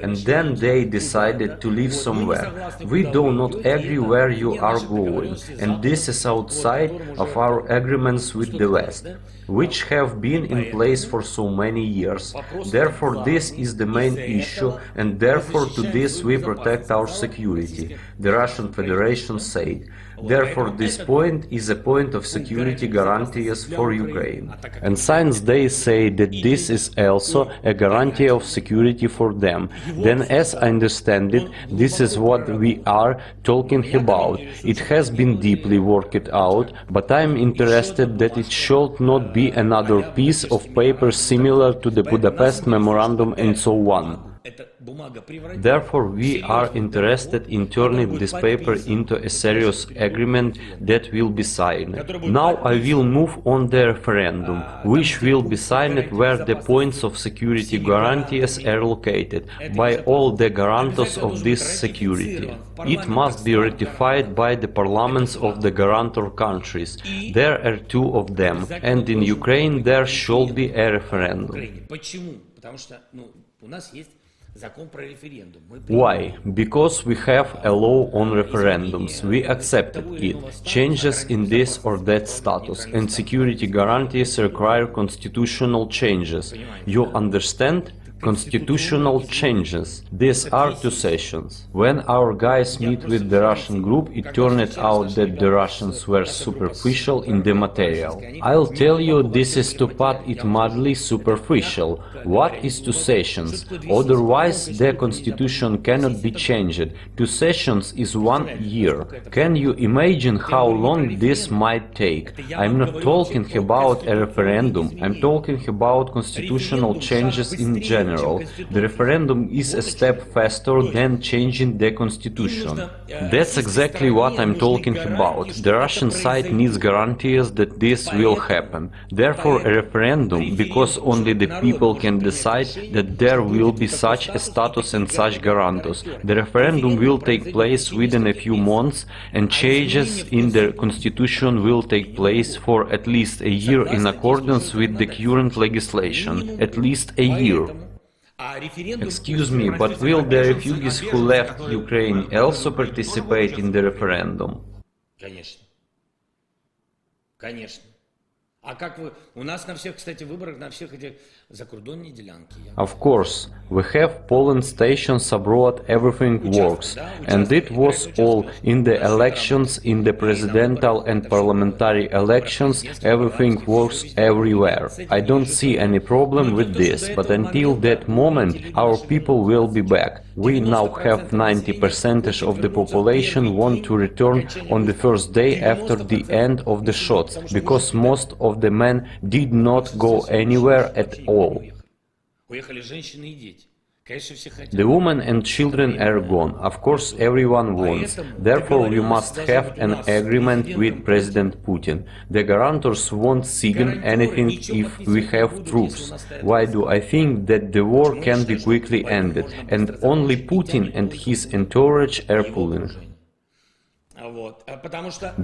And then they decided to live somewhere. We do not agree where you are going, and this is outside of our agreements with the West, which have been in place for so many years. Therefore, this is the main issue, and therefore to this we protect our security, the Russian Federation said. Therefore, this point is a point of security guarantees for Ukraine. And since they say that this is also a guarantee of security for them, then as I understand it, this is what we are talking about. It has been deeply worked out, but I am interested that it should not be another piece of paper similar to the Budapest Memorandum and so on. Therefore, we are interested in turning this paper into a serious agreement that will be signed. Now I will move on the referendum, which will be signed where the points of security guarantees are located by all the guarantors of this security. It must be ratified by the parliaments of the guarantor countries. There are 2 of them, and in Ukraine there should be a referendum. Why? Because we have a law on referendums. We accepted it. Changes in this or that status and security guarantees require constitutional changes. You understand? Constitutional changes. These are 2 sessions. When our guys meet with the Russian group, it turned out that the Russians were superficial in the material. I'll tell you, this is to put it mildly superficial. What is 2 sessions? Otherwise, the constitution cannot be changed. 2 sessions is 1 year. Can you imagine how long this might take? I'm not talking about a referendum. I'm talking about constitutional changes in general. The referendum is a step faster than changing the constitution. That's exactly what I'm talking about. The Russian side needs guarantees that this will happen. Therefore, a referendum, because only the people can decide that there will be such a status and such guarantors. The referendum will take place within a few months, and changes in the constitution will take place for at least a year in accordance with the current legislation. At least a year. Excuse me, but will the refugees who left Ukraine also participate in the referendum? Конечно. Конечно. А как вы... У нас на всех, кстати, выборах, на всех этих закордонные делянки. Of course, we have polling stations abroad, everything works. And it was all in the elections, in the presidential and parliamentary elections, everything works everywhere. I don't see any problem with this, but until that moment, our people will be back. We now have 90% of the population want to return on the first day after the end of the shots, because most of the men did not go anywhere at all. Уехали женщины и дети. Конечно, все хотят. The women and children are gone. Of course, everyone wants. Therefore, we must have an agreement with President Putin. The guarantors won't sign anything if we have troops. Why do I think that the war can be quickly ended, and only Putin and his entourage are pulling?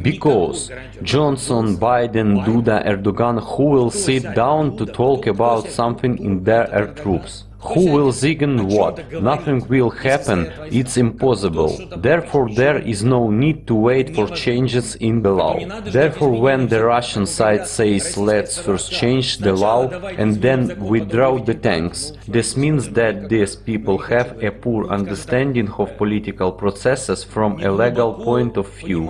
Because Johnson, Biden, Duda, Erdogan, who will sit down to talk about something in there are troops. Who will sign what? Nothing will happen, it's impossible. Therefore there is no need to wait for changes in the law. Therefore when the Russian side says let's first change the law and then withdraw the tanks, this means that these people have a poor understanding of political processes from a legal point of view.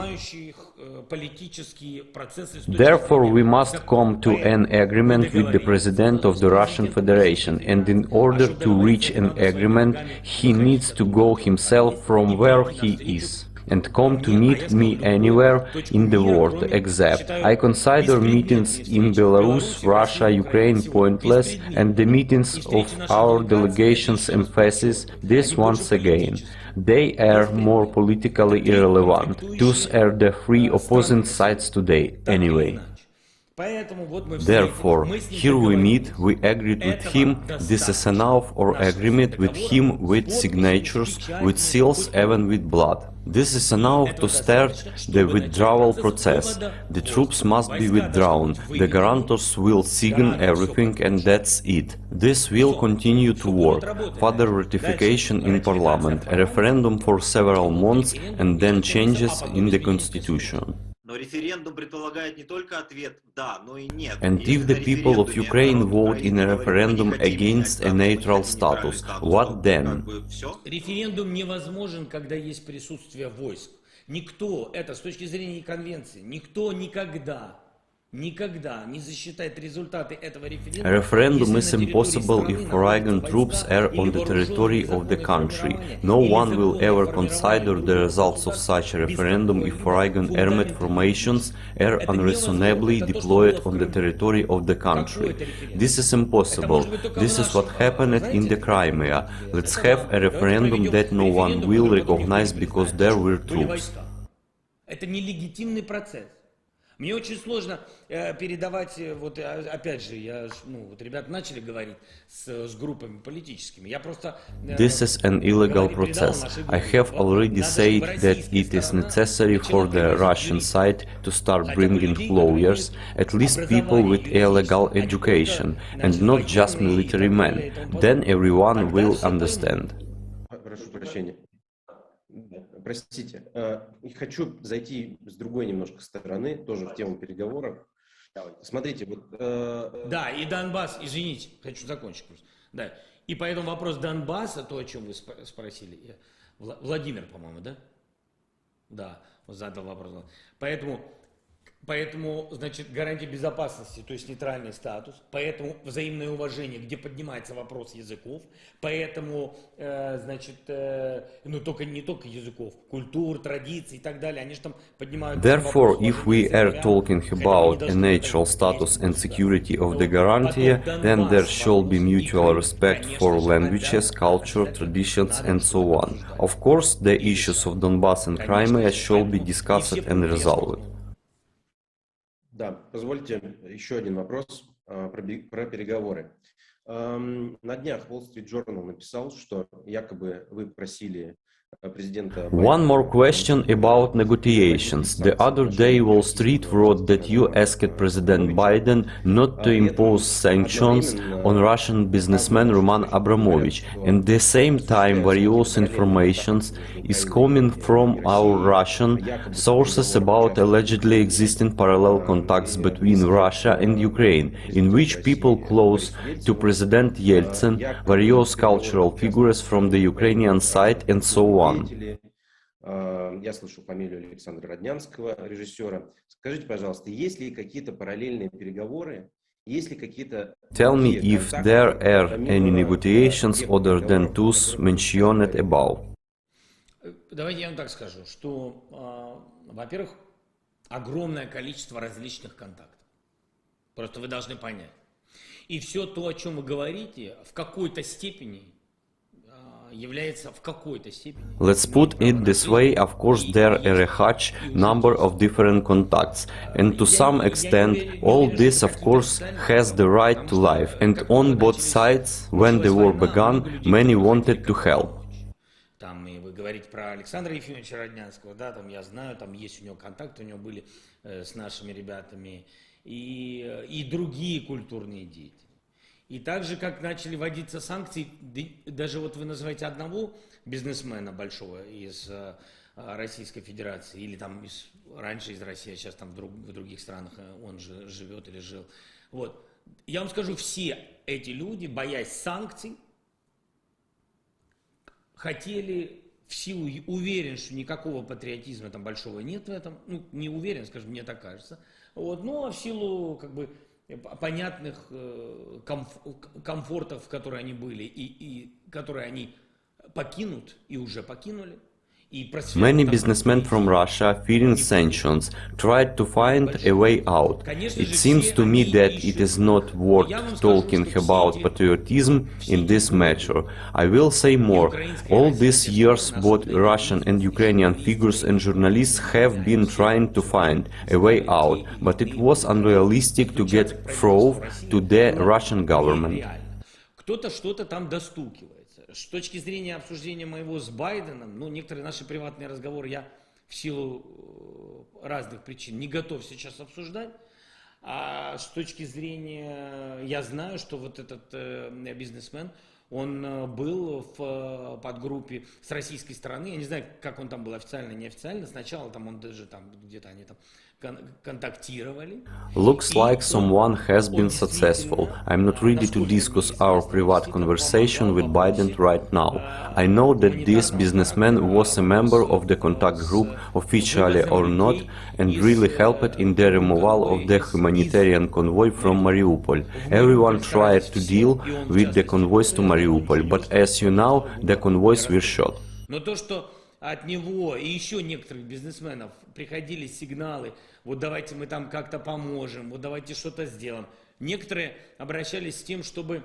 Therefore, we must come to an agreement with the President of the Russian Federation, and in order to reach an agreement, he needs to go himself from where he is and come to meet me anywhere in the world, except I consider meetings in Belarus, Russia, Ukraine pointless, and the meetings of our delegations emphasize this once again. They are more politically irrelevant. Those are the three opposing sides today, anyway. Therefore, here we meet, we agreed with him, this is enough, or agreement with him with signatures, with seals, even with blood. This is enough to start the withdrawal process. The troops must be withdrawn, the guarantors will sign everything and that's it. This will continue to work. Further ratification in parliament, a referendum for several months and then changes in the constitution. And if the people of Ukraine vote in a referendum against a neutral status, what then? Референдум невозможен, когда есть присутствие войск. Никто, это с точки зрения конвенции, никто никогда не засчитает результаты этого референдума. A referendum is impossible if foreign troops are on the territory of the country. No one will ever consider the results of such a referendum if foreign armed formations are unreasonably deployed on the territory of the country. This is impossible. This is what happened in the Crimea. Let's have a referendum that no one will recognize because there were troops. Это нелегитимный процесс. Мне очень сложно передавать, вот опять же, ребята начали говорить с группами политическими. Я просто... This is an illegal process. I have already said that it is necessary for the Russian side to start bringing lawyers, at least people with a legal education, and not just military men. Then everyone will understand. Прошу прощения. Простите, хочу зайти с другой немножко стороны, тоже в тему переговоров. Смотрите, вот... Да, и Донбасс, извините, хочу закончить просто. Да, и поэтому вопрос Донбасса, то, о чем вы спросили, Владимир, по-моему, да? Да, он задал вопрос. Поэтому, значит, гарантия безопасности, то есть нейтральный статус, поэтому взаимное уважение, где поднимается вопрос языков, поэтому, не только языков, культур, традиций и так далее, они же там поднимают... Therefore, if we are talking about a natural status and security of the guarantee, then there shall be mutual respect for languages, culture, traditions and so on. Of course, the issues of Donbass and Crimea shall be discussed and resolved. Да, позвольте еще один вопрос про переговоры. На днях Wall Street Journal написал, что якобы вы просили президента... One more question about negotiations. The other day Wall Street wrote that you asked President Biden not to impose sanctions on Russian businessman Roman Abramovich. At the same time, various information is coming from our Russian sources about allegedly existing parallel contacts between Russia and Ukraine, in which people close to President Yeltsin, various cultural figures from the Ukrainian side and so on. Я слышу фамилию Александра Роднянского, режиссера. Скажите, пожалуйста, есть ли какие-то параллельные переговоры? Есть ли какие-то... Tell me if there are any negotiations other than those mentioned above. Давайте я вам так скажу, что, во-первых, огромное количество различных контактов. Просто вы должны понять. И все то, о чем вы говорите, в какой-то степени является в какой-то степени... Let's put it this way, of course there are a huge number of different contacts, and to some extent all this of course has the right to life, and on both sides, when the war began, many wanted to help. Там и вы говорите про Александра Ефимовича Роднянского, да, там я знаю, там есть у него контакты, у него были с нашими ребятами, и другие культурные деятели. И так же, как начали вводиться санкции, даже вот вы называете одного бизнесмена большого из Российской Федерации, или там раньше из России, а сейчас там в других странах он же живет или жил. Вот. Я вам скажу, все эти люди, боясь санкций, хотели в силу, уверен, что никакого патриотизма там большого нет в этом, ну, не уверен, скажем, мне так кажется, вот, но в силу, как бы, понятных комфортов, в которые они были, и которые они покинут, и уже покинули. Many businessmen from Russia, fearing sanctions, tried to find a way out. It seems to me that it is not worth talking about patriotism in this matter. I will say more. All these years, both Russian and Ukrainian figures and journalists have been trying to find a way out, but it was unrealistic to get through to the Russian government. Кто-то что-то там достукивается. С точки зрения обсуждения моего с Байденом, ну, некоторые наши приватные разговоры я в силу разных причин не готов сейчас обсуждать. А с точки зрения, я знаю, что вот этот бизнесмен, он был в подгруппе с российской стороны. Я не знаю, как он там был официально, неофициально. Сначала там он даже там где-то они там контактировали. Looks like someone has been successful. I'm not ready to discuss our private conversation with Biden right now. I know that this businessman was a member of the contact group, officially or not, and really helped in the removal of the humanitarian convoy from Mariupol. Everyone tried to deal with the convoys to Mariupol, but as you know, the convoys were shot. Но то, что от него и еще некоторых бизнесменов приходили сигналы, вот давайте мы там как-то поможем, вот давайте что-то сделаем. Некоторые обращались с тем, чтобы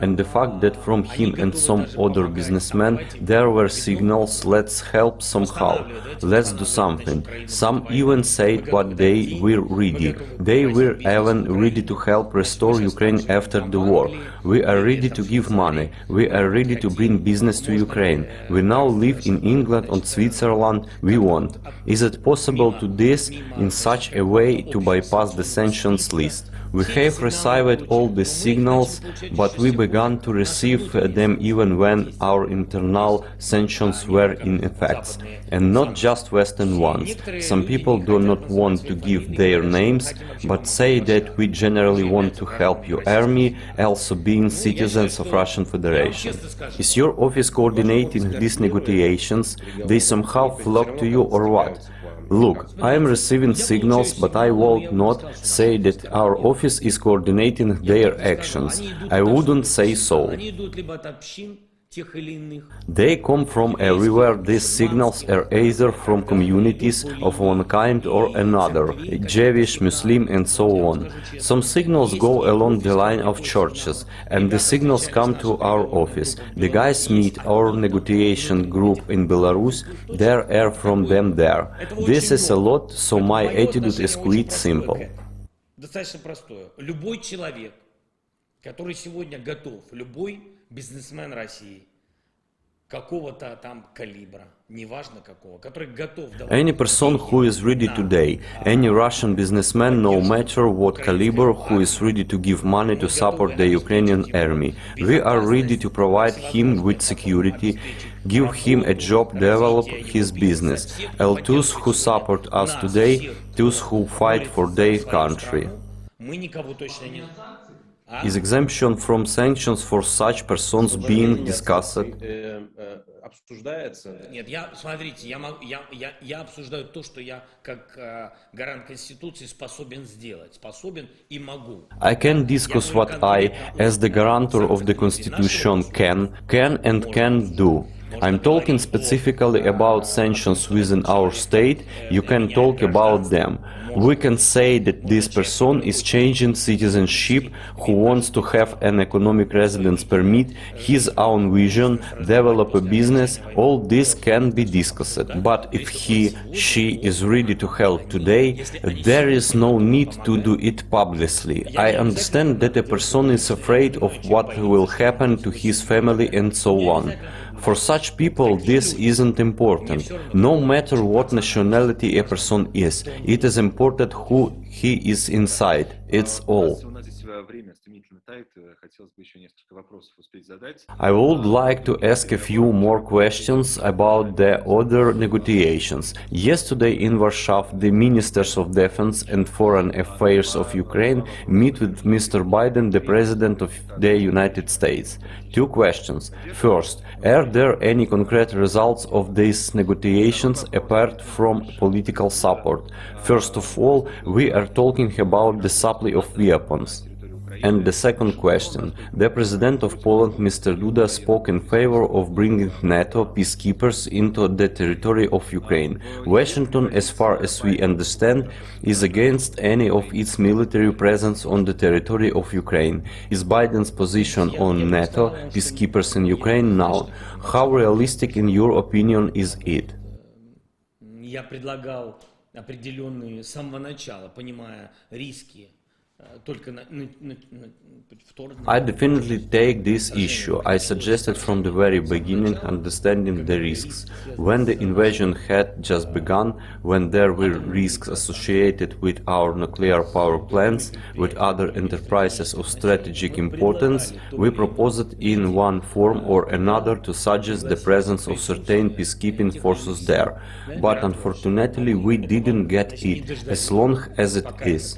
And the fact that from him and some other businessmen there were signals, let's help somehow, let's do something. Some even said what they were ready. They were even ready to help restore Ukraine after the war. We are ready to give money. We are ready to bring business to Ukraine. We now live in England or Switzerland. We want. Is it possible to do this in such a way to bypass the sanctions list? We have received all these signals, but we began to receive them even when our internal sanctions were in effect, and not just Western ones. Some people do not want to give their names, but say that we generally want to help your army, also being citizens of Russian Federation. Is your office coordinating these negotiations? They somehow flock to you or what? Look, I am receiving signals, but I will not say that our office is coordinating their actions. I wouldn't say so. They come from everywhere. These signals are either from communities of one kind or another, Jewish, Muslim, and so on. Some signals go along the line of churches, and the signals come to our office. The guys meet our negotiation group in Belarus, there are from them there. This is a lot, so my attitude is quite simple. Достаточно простое. Любой человек, который сегодня готов, любой бизнесмен России, какого-то там калибра, неважно какого, который готов... Any person who is ready today, any Russian businessman, no matter what caliber, who is ready to give money to support the Ukrainian army. We are ready to provide him with security, give him a job, develop his business. All those who support us today, those who fight for their country. Мы никого точно не... Is exemption from sanctions for such persons being discussed? Нет, смотрите, я обсуждаю то, что я как гарант Конституции способен сделать, способен и могу. I can discuss what I, as the guarantor of the Constitution, can and can do. I'm talking specifically about sanctions within our state. You can talk about them. We can say that this person is changing citizenship, who wants to have an economic residence permit, his own vision, develop a business. All this can be discussed. But if she is ready to help today, there is no need to do it publicly. I understand that a person is afraid of what will happen to his family and so on. For such people, this isn't important. No matter what nationality a person is, it is important who he is inside. It's all. I would like to ask a few more questions about the other negotiations. Yesterday in Warsaw, the Ministers of Defense and Foreign Affairs of Ukraine met with Mr. Biden, the President of the United States. Two questions. First, are there any concrete results of these negotiations apart from political support? First of all, we are talking about the supply of weapons. And the second question, the President of Poland, Mr. Duda, spoke in favor of bringing NATO peacekeepers into the territory of Ukraine. Washington, as far as we understand, is against any of its military presence on the territory of Ukraine. Is Biden's position on NATO peacekeepers in Ukraine now? How realistic, in your opinion, is it? Я предлагал определенные с самого начала, понимая риски. I definitely take this issue. I suggested from the very beginning, understanding the risks. When the invasion had just begun, when there were risks associated with our nuclear power plants, with other enterprises of strategic importance, we proposed in one form or another to suggest the presence of certain peacekeeping forces there. But unfortunately, we didn't get it, as long as it is.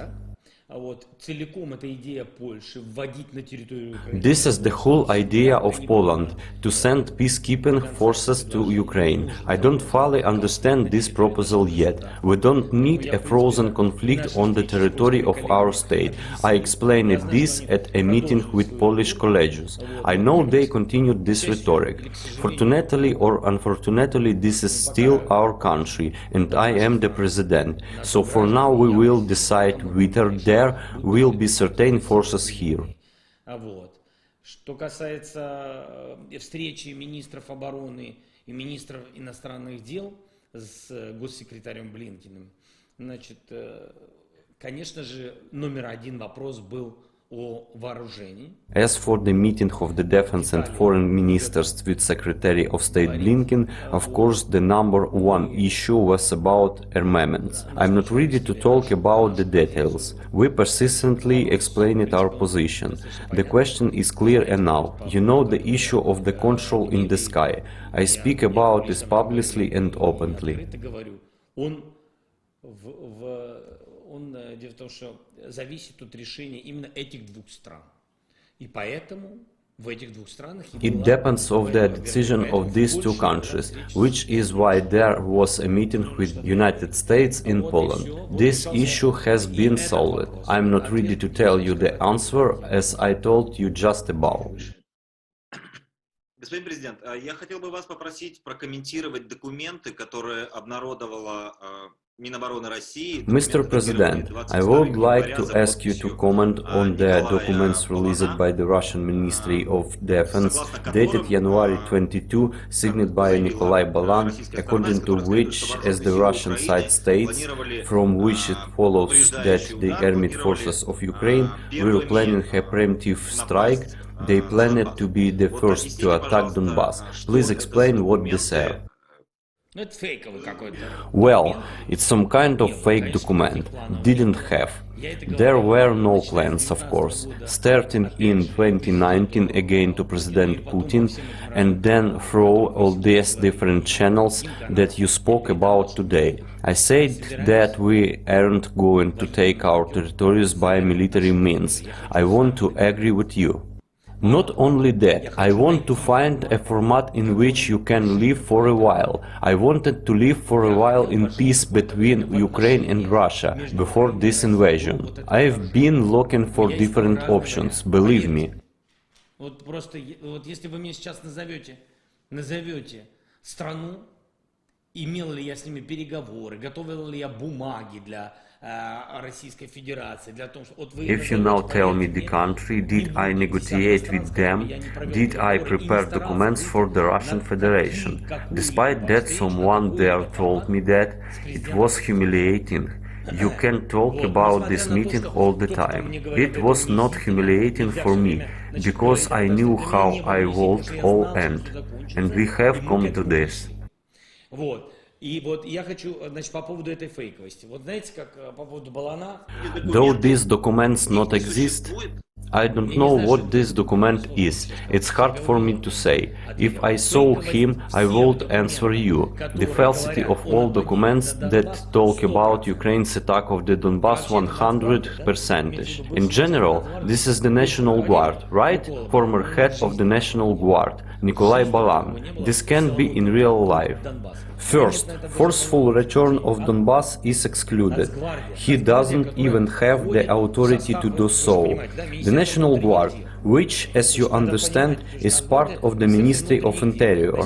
This is the whole idea of Poland, to send peacekeeping forces to Ukraine. I don't fully understand this proposal yet. We don't need a frozen conflict on the territory of our state. I explained this at a meeting with Polish colleagues. I know they continued this rhetoric. Fortunately or unfortunately, this is still our country, and I am the president. So for now we will decide whether there will be certain forces here. Что касается встречи министров обороны и министров иностранных дел с госсекретарем Блинкиным, значит, конечно же, номер один вопрос был о вооружении. As for the meeting of the defense and foreign ministers with Secretary of State Blinken, of course the number one issue was about armaments. I'm not ready to talk about the details. We persistently explained our position. The question is clear enough. You know the issue of the control in the sky. I speak about this publicly and openly. Дело в том, что зависит от решения именно этих двух стран. И поэтому в этих двух странах... It depends on the decision of these two countries, which is why there was a meeting with United States in Poland. This issue has been solved. I'm not ready to tell you the answer, as I told you just above. Господин президент, я хотел бы вас попросить прокомментировать документы, которые обнародовала Минобороны России. Mr. President, I would like to ask you to comment on the documents released by the Russian Ministry of Defense, dated January 22, signed by Nikolai Balan, according to which, as the Russian side states, from which it follows that the armed forces of Ukraine were planning a preemptive strike. They planned to be the first to attack Donbass. Please explain what this is. Well, it's some kind of fake document. Didn't have. There were no plans, of course. Starting in 2019 again to President Putin, and then through all these different channels that you spoke about today. I said that we aren't going to take our territories by military means. I want to agree with you. Not only that, I want to find a format in which you can live for a while. I wanted to live for a while in peace between Ukraine and Russia before this invasion. I've been looking for different options, believe me. Вот просто, вот если вы мне сейчас назовете назовете страну, имел ли я с ними переговоры, готовил ли я бумаги для Российской Федерации, для того, что вот вы If you now назовете, tell me поверьте the мне, country, не did I будет 10 negotiate стран with сказать бы, them? я не провел Did I переговоры и не prepare старался documents выйти for the Russian на Federation? какую-либо Despite that, встречу, на someone there какой-либо told формат me that с it президентом was Российской Федерации. humiliating. You can talk Вот, about несмотря this на то, meeting что all the кто-то там time. мне говорил, It это was not унизительно, humiliating нельзя for все me, время, значит, because говорить I об этом. knew Для меня не how было I унизительно, потому would что я all знал, чем end. все And закончится, we и have мы к come to этому this. пришли. Вот. И вот я хочу, значит, по поводу этой фейковости. Вот знаете, как по поводу Балана? Though these documents Их not не exist, существует. I don't Я не know знаю, что what это this за такое document слово is. сейчас It's сказал, hard чтобы for я me уверен, to say. If ответил. I saw Фейковость him, I всех would answer документов, you. The которые falsity говорят of о all нападении documents на that Донбасс, talk 100%. about Ukraine's attack of the И Donbass вообще это Нацгвардия, да? 100%. In general, this is the National Guard, right? Former head of the National Guard, Nikolai Balan. This can be in real life. First, forceful return of Donbass is excluded. He doesn't even have the authority to do so. The National Guard, which, as you understand, is part of the Ministry of Interior.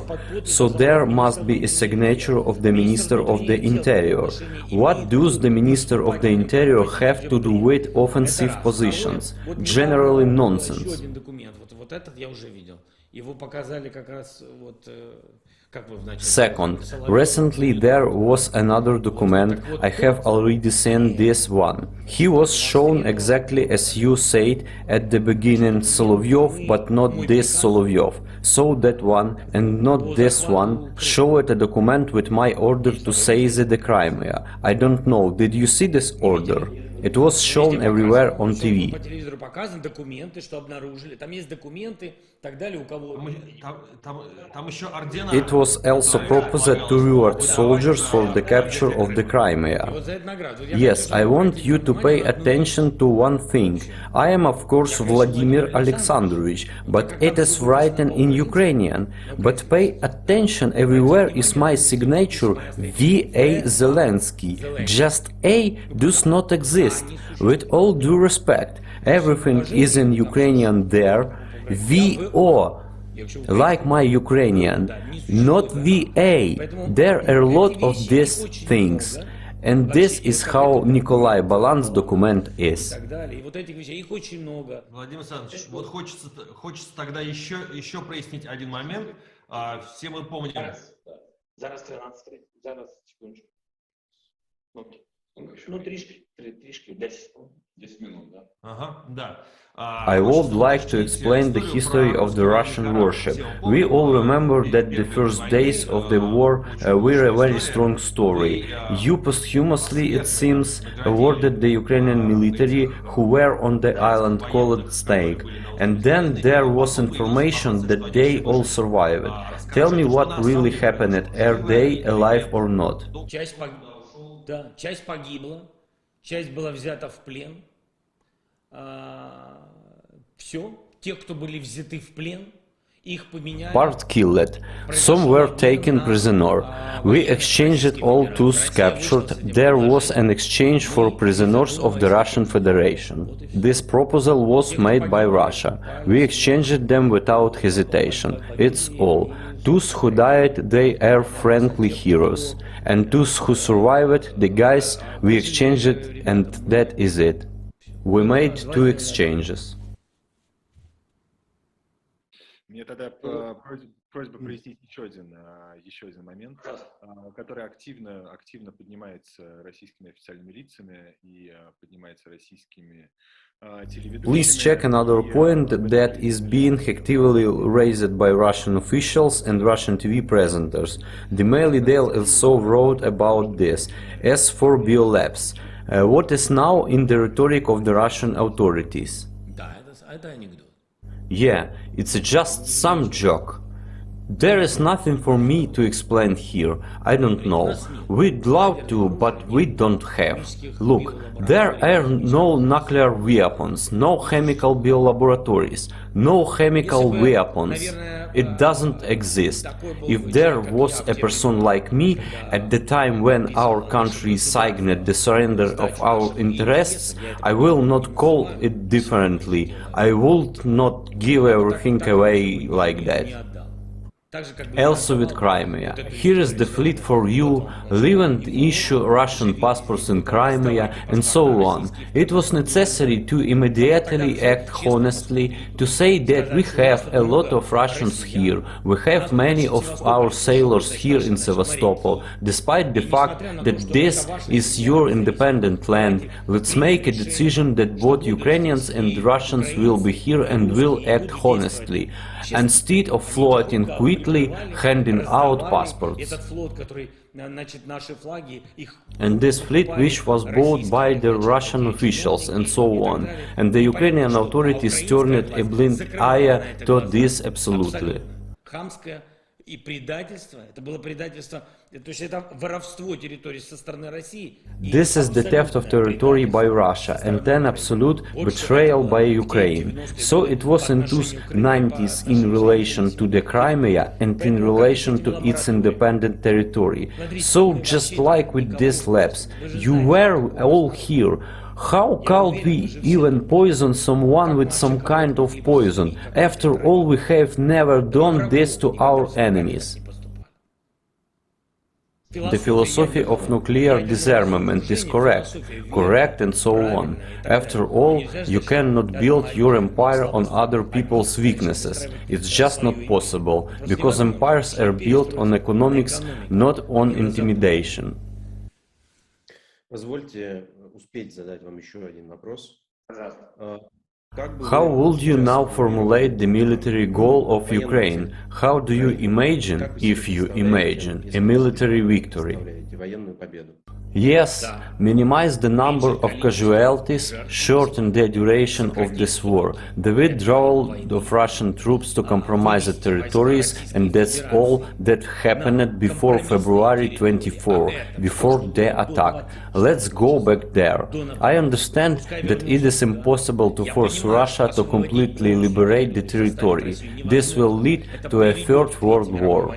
So there must be a signature of the Minister of the Interior. What does the Minister of the Interior have to do with offensive positions? Generally nonsense. Еще один документ, вот этот я уже видел. Его показали как раз вот, как вы начали. Second, recently there was another document. I have already seen this one. He was shown exactly as you said at the beginning, Solovyov, but not this Solovyov. So that one and not this one showed a document with my order to seize the Crimea. I don't know, did you see this order? It was shown everywhere on По TV. телевизору показаны документы, что обнаружили. Там есть документы и так далее, у кого... Там еще ордена. It was also proposed to reward soldiers for the capture of the И Crimea. вот за это награду. Я Yes, хочу, I чтобы want обратить you to pay внимание на одну attention to one thing. I am, of course, Vladimir Alexandrovich, but it is written in Ukrainian. But pay attention, everywhere is my signature, V.A. Zelensky. Just A does not exist. With all due respect, everything is in Ukrainian there. V.O. Like my Ukrainian, not VA. There are a lot of these things. And this is how Nikolai Balan's document и is. так далее. И вот этих вещей, их очень много. Владимир Александрович, вот хочется тогда еще прояснить один момент. Все мы помним. Зараз 13:30. Зараз, секундочку. Ну, трішки, 10 секунд. 10 минут, да? Ага, да. I would like to explain the history of the Russian worship. We all remember that the first days of the war were a very strong story. You posthumously, it seems, awarded the Ukrainian military who were on the island called Snake. And then there was information that they all survived. Tell me what really happened. Are they alive or not? Часть погибла, часть была взята в плен. Все, те, кто были взяты в плен, их поменяли. Part killed. Some were taken prisoner. We exchanged all those captured. There was an exchange for prisoners of the Russian Federation. This proposal was made by Russia. We exchanged them without hesitation. It's all. Those who died, they are friendly heroes. And those who survived, the guys, we exchanged it, and that is it. We made 2 exchanges. Мне тогда просьба прояснить еще один момент, который активно поднимается российскими официальными лицами и поднимается российскими телеведущими. Please check another point that is being actively raised by Russian officials and Russian TV presenters. The Mail Idel also wrote about this. As for biolabs, what is now in the rhetoric of the Russian authorities? Да, это анекдот. Yeah, it's just some joke. There is nothing for me to explain here. I don't know. We'd love to, but we don't have. Look, there are no nuclear weapons, no chemical biolaboratories, no chemical weapons. It doesn't exist. If there was a person like me at the time when our country signed the surrender of our interests, I will not call it differently. I would not give everything away like that. Also with Crimea. Here is the fleet for you, live and issue Russian passports in Crimea, and so on. It was necessary to immediately act honestly, to say that we have a lot of Russians here, we have many of our sailors here in Sevastopol, despite the fact that this is your independent land. Let's make a decision that both Ukrainians and Russians will be here and will act honestly, instead of floating quickly, handing out passports. And this fleet, which was bought by the Russian officials and so on, and the Ukrainian authorities turned a blind eye to this absolutely. И предательство, это было предательство, то есть это воровство территории со стороны России. This is the theft of territory by Russia and an absolute betrayal by Ukraine. So it was in the 90s in relation to the Crimea and in relation to its independent territory. So just like with these labs, you were all here. How could we even poison someone with some kind of poison? After all, we have never done this to our enemies. The philosophy of nuclear disarmament is correct and so on. After all, you cannot build your empire on other people's weaknesses. It's just not possible, because empires are built on economics, not on intimidation. Позвольте успеть задать вам еще один вопрос. How would you now formulate the military goal of Ukraine? How do you imagine, if you imagine, a military victory? Военную победу. Yes, minimize the number of casualties, shorten the duration of this war, the withdrawal of Russian troops to compromised territories, and that's all that happened before February 24, before the attack. Let's go back there. I understand that it is impossible to force Russia to completely liberate the territory. This will lead to a third world war.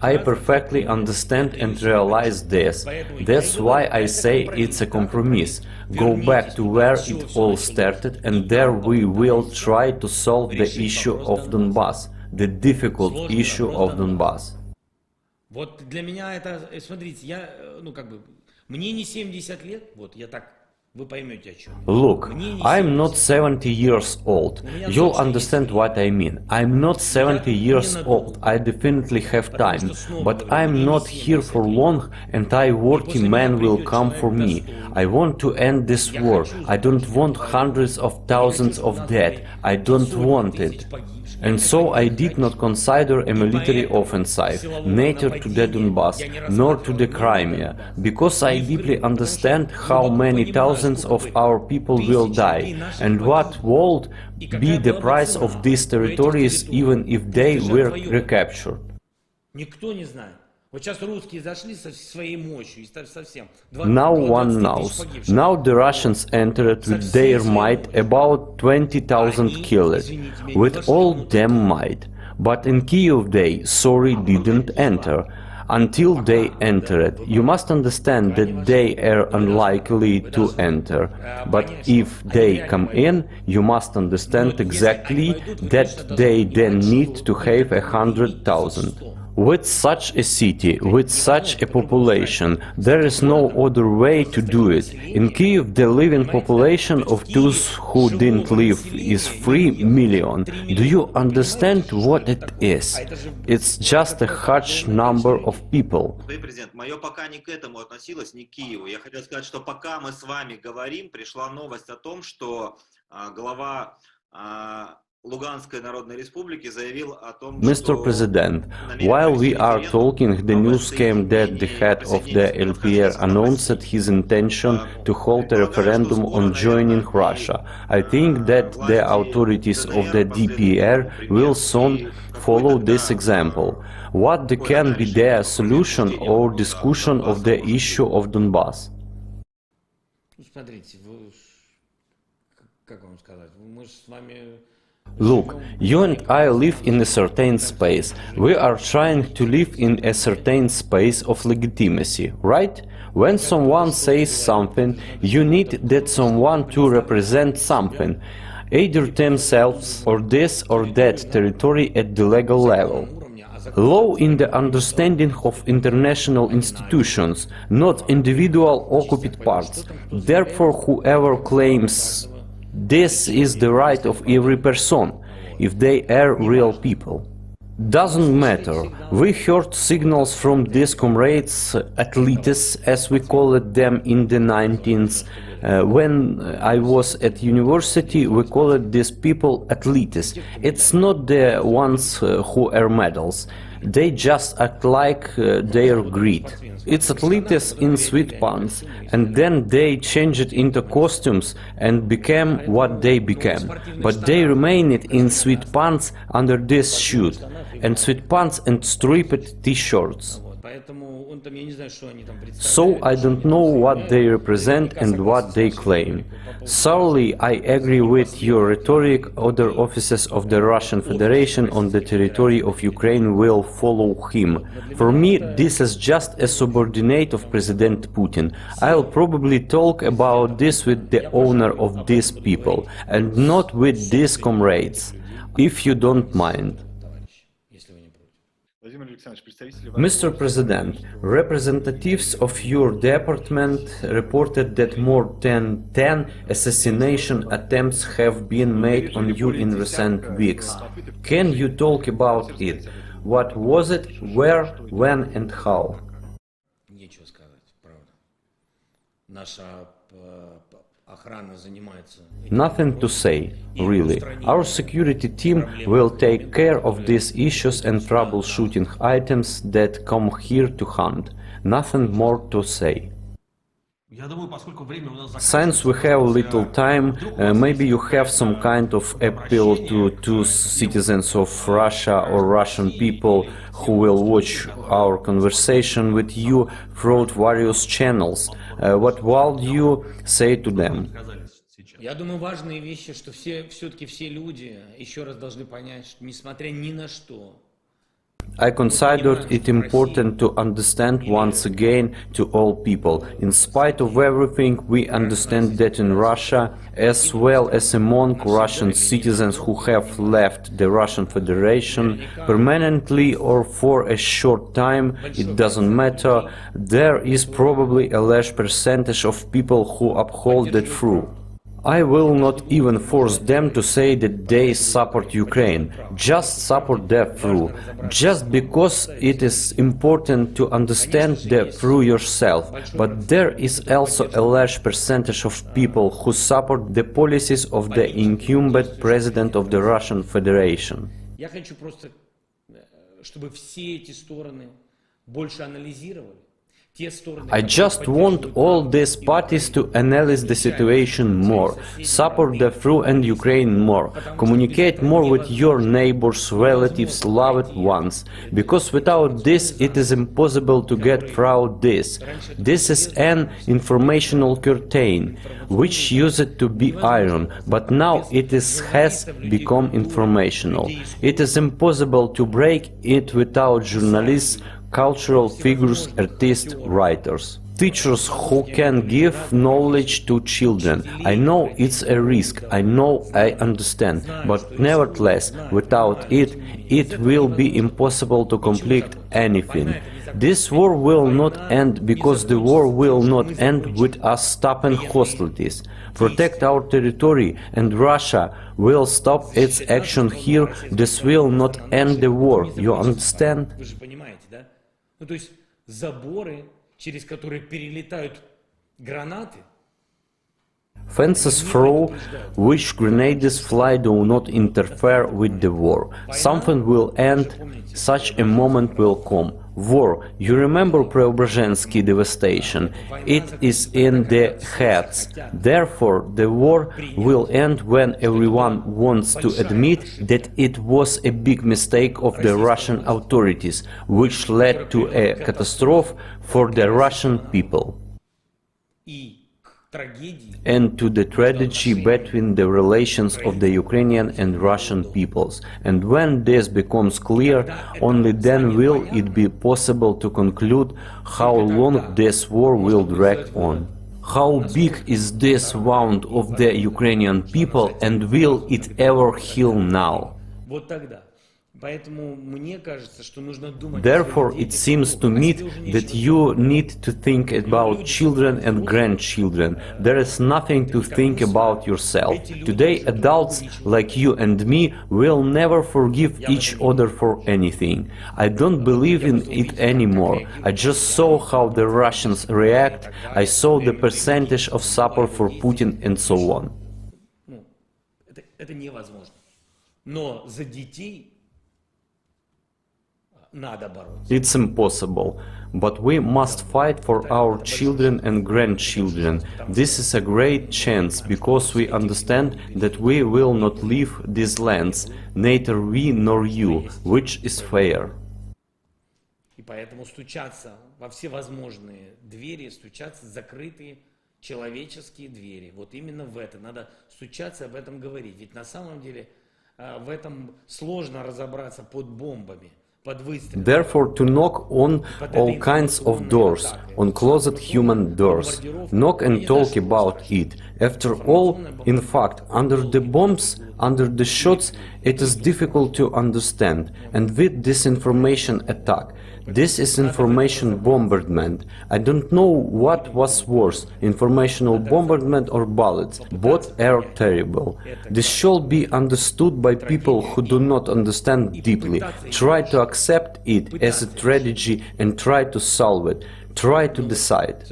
I perfectly understand and realize this. That's why I say it's a compromise. Go back to where it all started, and there we will try to solve the issue of Donbass, the difficult issue of Donbass. Вот для меня это, смотрите, я, ну как бы, мне не 70 лет, вот я так. Look, I'm not 70 years old. You'll understand what I mean. I'm not 70 years old. I definitely have time. But I'm not here for long, and working men will come for me. I want to end this war. I don't want hundreds of thousands of dead. I don't want it. And so I did not consider a military offensive, neither to the Donbass, nor to the Crimea, because I deeply understand how many thousands of our people will die, and what would be the price of these territories even if they were recaptured. Now one knows. Now the Russians entered with their might, about 20,000 killed, with all their might. But in Kiev they, didn't enter. Until they entered, you must understand that they are unlikely to enter. But if they come in, you must understand exactly that they then need to have 100,000. With such a city, with such a population, there is no other way to do it. In Kiev, the living population of those who didn't live is 3 million. Do you understand what it is? It's just a huge number of people. Господин президент, мое пока не к этому относилось, не к Киеву. Я хотел сказать, что пока мы с вами говорим, пришла новость о том, что глава Луганской Народной Республики заявил о том, Mr. President, while we are talking, the news came that the head of the LPR announced his intention to hold a referendum on joining Russia. I think that the authorities of the DPR will soon follow this example. What can be the solution or discussion of the issue of Donbass? Look, you and I live in a certain space. We are trying to live in a certain space of legitimacy, right? When someone says something, you need that someone to represent something, either themselves or this or that territory at the legal level. Law in the understanding of international institutions, not individual occupied parts. Therefore, whoever claims this is the right of every person, if they are real people. Doesn't matter. We heard signals from these comrades, athletes, as we called them in the 19th. When I was at university, we called these people athletes. It's not the ones who earn medals. They just act like their greed. It's athletes in sweatpants, and then they change it into costumes and became what they became. But they remained in sweatpants under this suit, and sweatpants and striped t-shirts. So I don't know what they represent and what they claim. Solely I agree with your rhetoric. Other officers of the Russian Federation on the territory of Ukraine will follow him. For me, this is just a subordinate of President Putin. I'll probably talk about this with the owner of these people, and not with these comrades, if you don't mind. Mr. President, representatives of your department reported that more than 10 assassination attempts have been made on you in recent weeks. Can you talk about it? What was it, where, when and how? Нечего сказать, правда. Наша охрана занимается... Nothing to say, really. Our security team will take care of these issues and troubleshooting items that come here to hunt. Nothing more to say. Since we have little time, maybe you have some kind of appeal to citizens of Russia or Russian people who will watch our conversation with you through various channels. What would you say to them? Я думаю, важные вещи, что все-таки все люди еще раз должны понять, что несмотря ни на что, I considered it important to understand once again to all people, in spite of everything, we understand that in Russia, as well as among Russian citizens who have left the Russian Federation permanently or for a short time, it doesn't matter, there is probably a large percentage of people who uphold the truth. I will not even force them to say that they support Ukraine, just support the truth, just because it is important to understand the truth yourself. But there is also a large percentage of people who support the policies of the incumbent president of the Russian Federation. Я хочу просто, чтобы все эти стороны больше анализировали. I just want all these parties to analyze the situation more, support the truth and Ukraine more, communicate more with your neighbors, relatives, loved ones, because without this it is impossible to get through this. This is an informational curtain, which used to be iron, but now it has become informational. It is impossible to break it without journalists, cultural figures, artists, writers. Teachers who can give knowledge to children. I know it's a risk, I know, I understand, but nevertheless, without it, it will be impossible to complete anything. This war will not end because the war will not end with us stopping hostilities. Protect our territory and Russia will stop its action here. This will not end the war, you understand? Ну, то есть заборы, через которые перелетают гранаты. Fences through which grenades fly do not interfere with the war. Something will end, such a moment will come. War. You remember Preobrazhensky devastation. It is in the heads. Therefore, the war will end when everyone wants to admit that it was a big mistake of the Russian authorities, which led to a catastrophe for the Russian people, and to the tragedy between the relations of the Ukrainian and Russian peoples. And when this becomes clear, only then will it be possible to conclude how long this war will drag on. How big is this wound of the Ukrainian people, and will it ever heal now? Вот тогда Поэтому мне кажется, что нужно думать о Therefore, своих it детях. seems to me that you need to think about children and grandchildren. There is nothing to think about yourself. Today, adults like you and me will never forgive each other for anything. I don't believe in it anymore. I just saw how the Russians react. I saw the percentage of support for Putin and so on. Ну, это невозможно. Но за детей надо бороться. It's impossible, but we must fight for our children and grandchildren. This is a great chance, because we understand that we will not leave these lands, neither we nor you, which is fair. И поэтому стучаться во все возможные двери, стучаться в закрытые человеческие двери. Вот именно в это. Надо стучаться, об этом говорить. Ведь на самом деле в этом сложно разобраться под бомбами. Therefore, to knock on all kinds of doors, on closed human doors, knock and talk about it. After all, in fact, under the bombs, under the shots, it is difficult to understand. And with this information attack, this is information bombardment. I don't know what was worse, informational bombardment or bullets. Both are terrible. This should be understood by people who do not understand deeply. Try to accept it as a tragedy and try to solve it. Try to decide.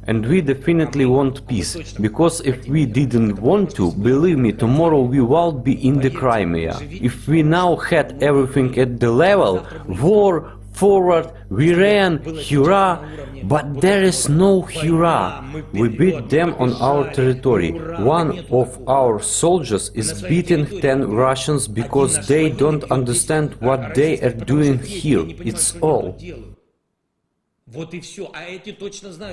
And we definitely want peace, because if we didn't want to, believe me, tomorrow we would be in the Crimea. If we now had everything at the level, war, forward, we ran, hurrah, but there is no hurrah. We beat them on our territory. One of our soldiers is beating 10 Russians because they don't understand what they are doing here. It's all.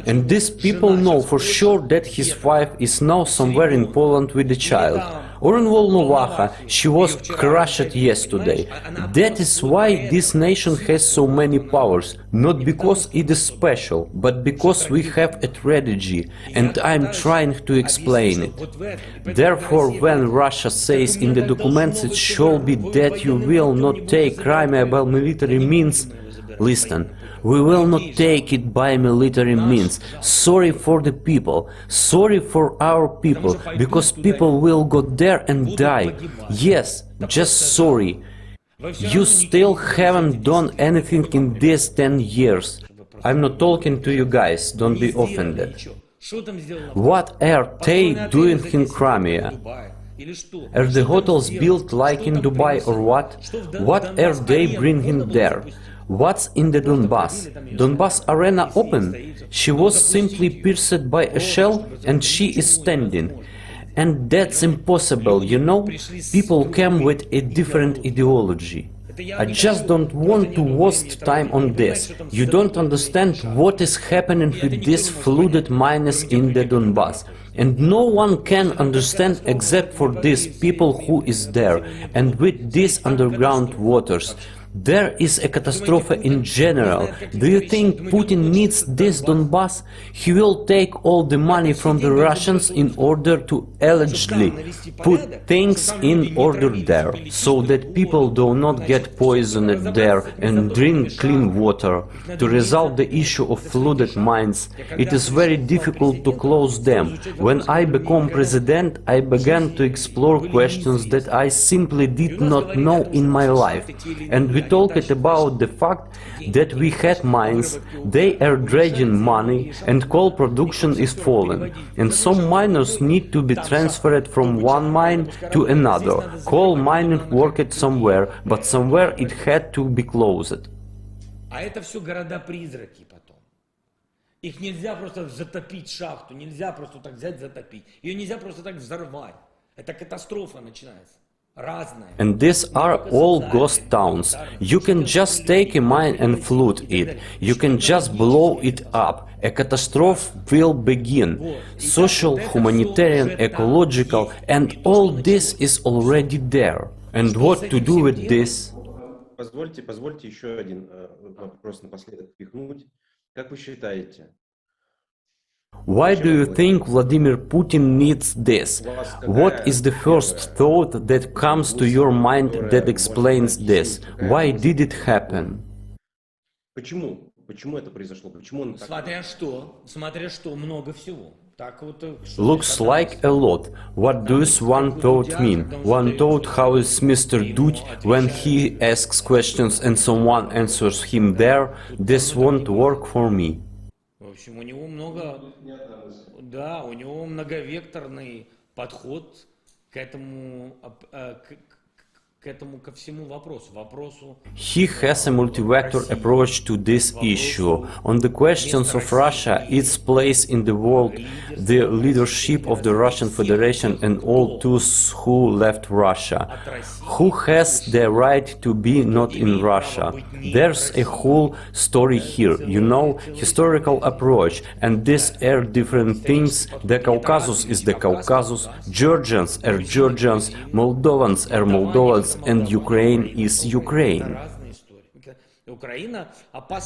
And these people know for sure that his wife is now somewhere in Poland with a child. Or in Volnovakha, she was crushed yesterday. That is why this nation has so many powers, not because it is special, but because we have a tragedy, and I am trying to explain it. Therefore, when Russia says in the documents it should be that you will not take Crimea by military means, listen. We will not take it by military means. Sorry for the people. Sorry for our people, because people will go there and die. Yes, just sorry. You still haven't done anything in these 10 years. I'm not talking to you guys, don't be offended. What are they doing in Crimea? Are the hotels built like in Dubai or what? What are they bringing there? What's in the Donbass? Donbass arena open? She was simply pierced by a shell and she is standing. And that's impossible, you know? People come with a different ideology. I just don't want to waste time on this. You don't understand what is happening with these flooded mines in the Donbass. And no one can understand except for these people who is there, and with these underground waters. There is a catastrophe in general. Do you think Putin needs this Donbass? He will take all the money from the Russians in order to allegedly put things in order there, so that people do not get poisoned there and drink clean water. To resolve the issue of flooded mines, it is very difficult to close them. When I became president, I began to explore questions that I simply did not know in my life. And we talked about the fact that we had mines, they are dredging money, and coal production is falling. And some miners need to be transferred from one mine to another. Coal mining worked somewhere, but somewhere it had to be closed. А это все города-призраки потом. Их нельзя просто затопить шахту, нельзя просто так взять затопить. Ее нельзя просто так взорвать. Это катастрофа начинается. And these are all ghost towns. You can just take a mine and flood it. You can just blow it up. A catastrophe will begin. Social, humanitarian, ecological, and all this is already there. And what to do with this? Позвольте еще один вопрос напоследок впихнуть. Как вы считаете, Why do you think Vladimir Putin needs this? What is the first thought that comes to your mind that explains this? Why did it happen? Почему? Почему это произошло? Почему он так... Смотря что, много всего. Так вот, Looks like a lot. What does one thought mean? One thought, how is Mr. Dudь when he asks questions and someone answers him there? This won't work for me. В общем, у него да, у него многовекторный подход к этому, ко всему вопросу. He has a multi-vector approach to this issue. On the questions of Russia, its place in the world, the leadership of the Russian Federation and all those who left Russia. Who has the right to be not in Russia? There's a whole story here, you know, historical approach, and these are different things. The Caucasus is the Caucasus, Georgians are Georgians, Moldovans are Moldovans, and Ukraine is Ukraine.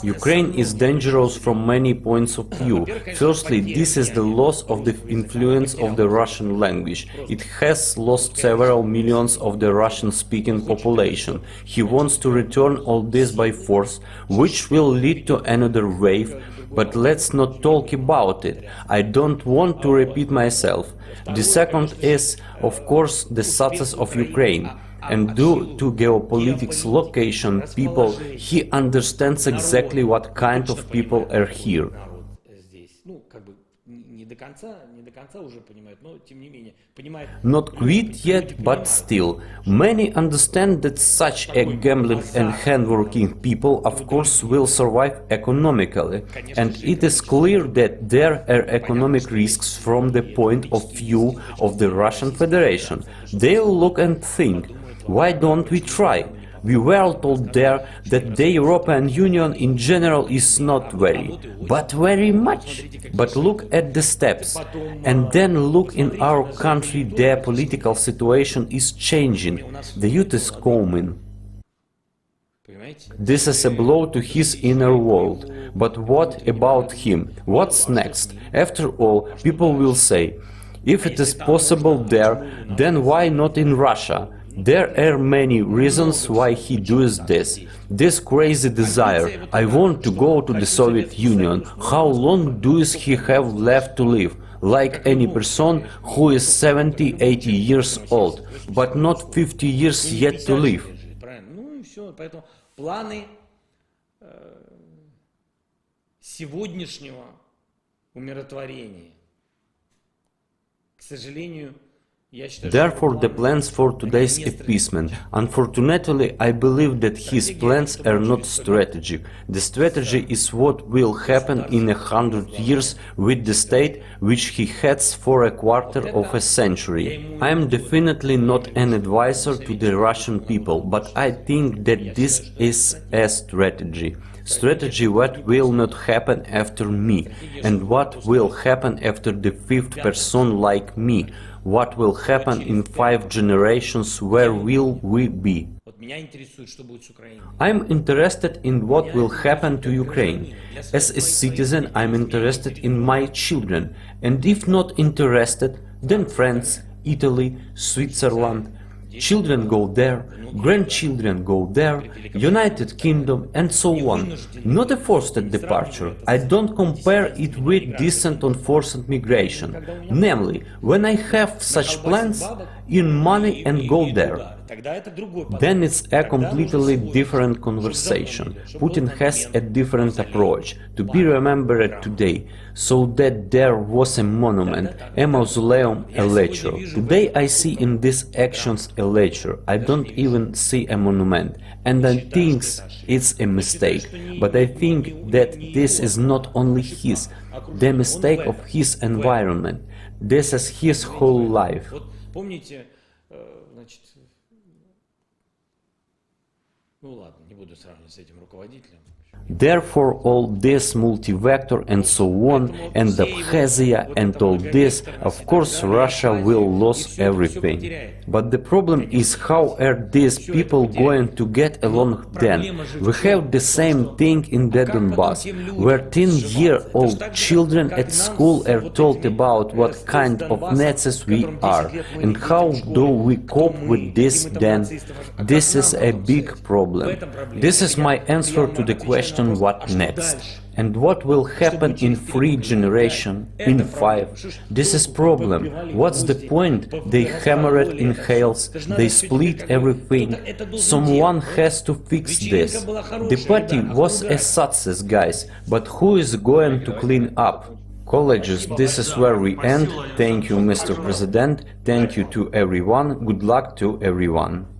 Ukraine is dangerous from many points of view. Firstly, this is the loss of the influence of the Russian language. It has lost several millions of the Russian-speaking population. He wants to return all this by force, which will lead to another wave, but let's not talk about it. I don't want to repeat myself. The second is, of course, the success of Ukraine. And due to geopolitics, location, people, he understands exactly what kind of people are here. Not quit yet, but still. Many understand that such a gambling and hardworking people, of course, will survive economically. And it is clear that there are economic risks from the point of view of the Russian Federation. They'll look and think, why don't we try? We were told there that the European Union in general is not very, but very much. But look at the steps. And then look in our country, their political situation is changing. The youth is coming. This is a blow to his inner world. But what about him? What's next? After all, people will say, if it is possible there, then why not in Russia? There are many reasons why he does this. This crazy desire, I want to go to the Soviet Union. How long does he have left to live? Like any person who is 70, 80 years old, but not 50 years yet to live. Планы сегодняшнего умиротворения, к сожалению, Therefore, the plans for today's appeasement. Unfortunately, I believe that his plans are not strategic. The strategy is what will happen in 100 years with the state which he heads for a quarter of a century. I am definitely not an advisor to the Russian people, but I think that this is a strategy. Strategy what will not happen after me, and what will happen after the fifth person like me. What will happen in 5 generations, where will we be? I'm interested in what will happen to Ukraine. As a citizen, I'm interested in my children, and if not interested, then France, Italy, Switzerland. Children go there, grandchildren go there, United Kingdom, and so on. Not a forced departure. I don't compare it with decent and forced migration. Namely, when I have such plans, earn money and go there. Then it's a completely different conversation. Putin has a different approach, to be remembered today, so that there was a monument, a mausoleum, a lecture. Today I see in these actions a lecture, I don't even see a monument, and I think it's a mistake. But I think that this is not only his, the mistake of his environment. This is his whole life. Ну ладно, не буду сравнивать с этим руководителем. Therefore, all this multi-vector and so on, and Abkhazia and all this, of course, Russia will lose everything. But the problem is how are these people going to get along then? We have the same thing in the Donbass, where 10-year-old children at school are told about what kind of Nazis we are, and how do we cope with this then? This is a big problem. This is my answer to the question what next. And what will happen in 3 generation, in 5? This is problem. What's the point? They hammer it in hails, they split everything. Someone has to fix this. The party was a success, guys, but who is going to clean up? Colleges, this is where we end. Thank you, Mr. President. Thank you to everyone. Good luck to everyone.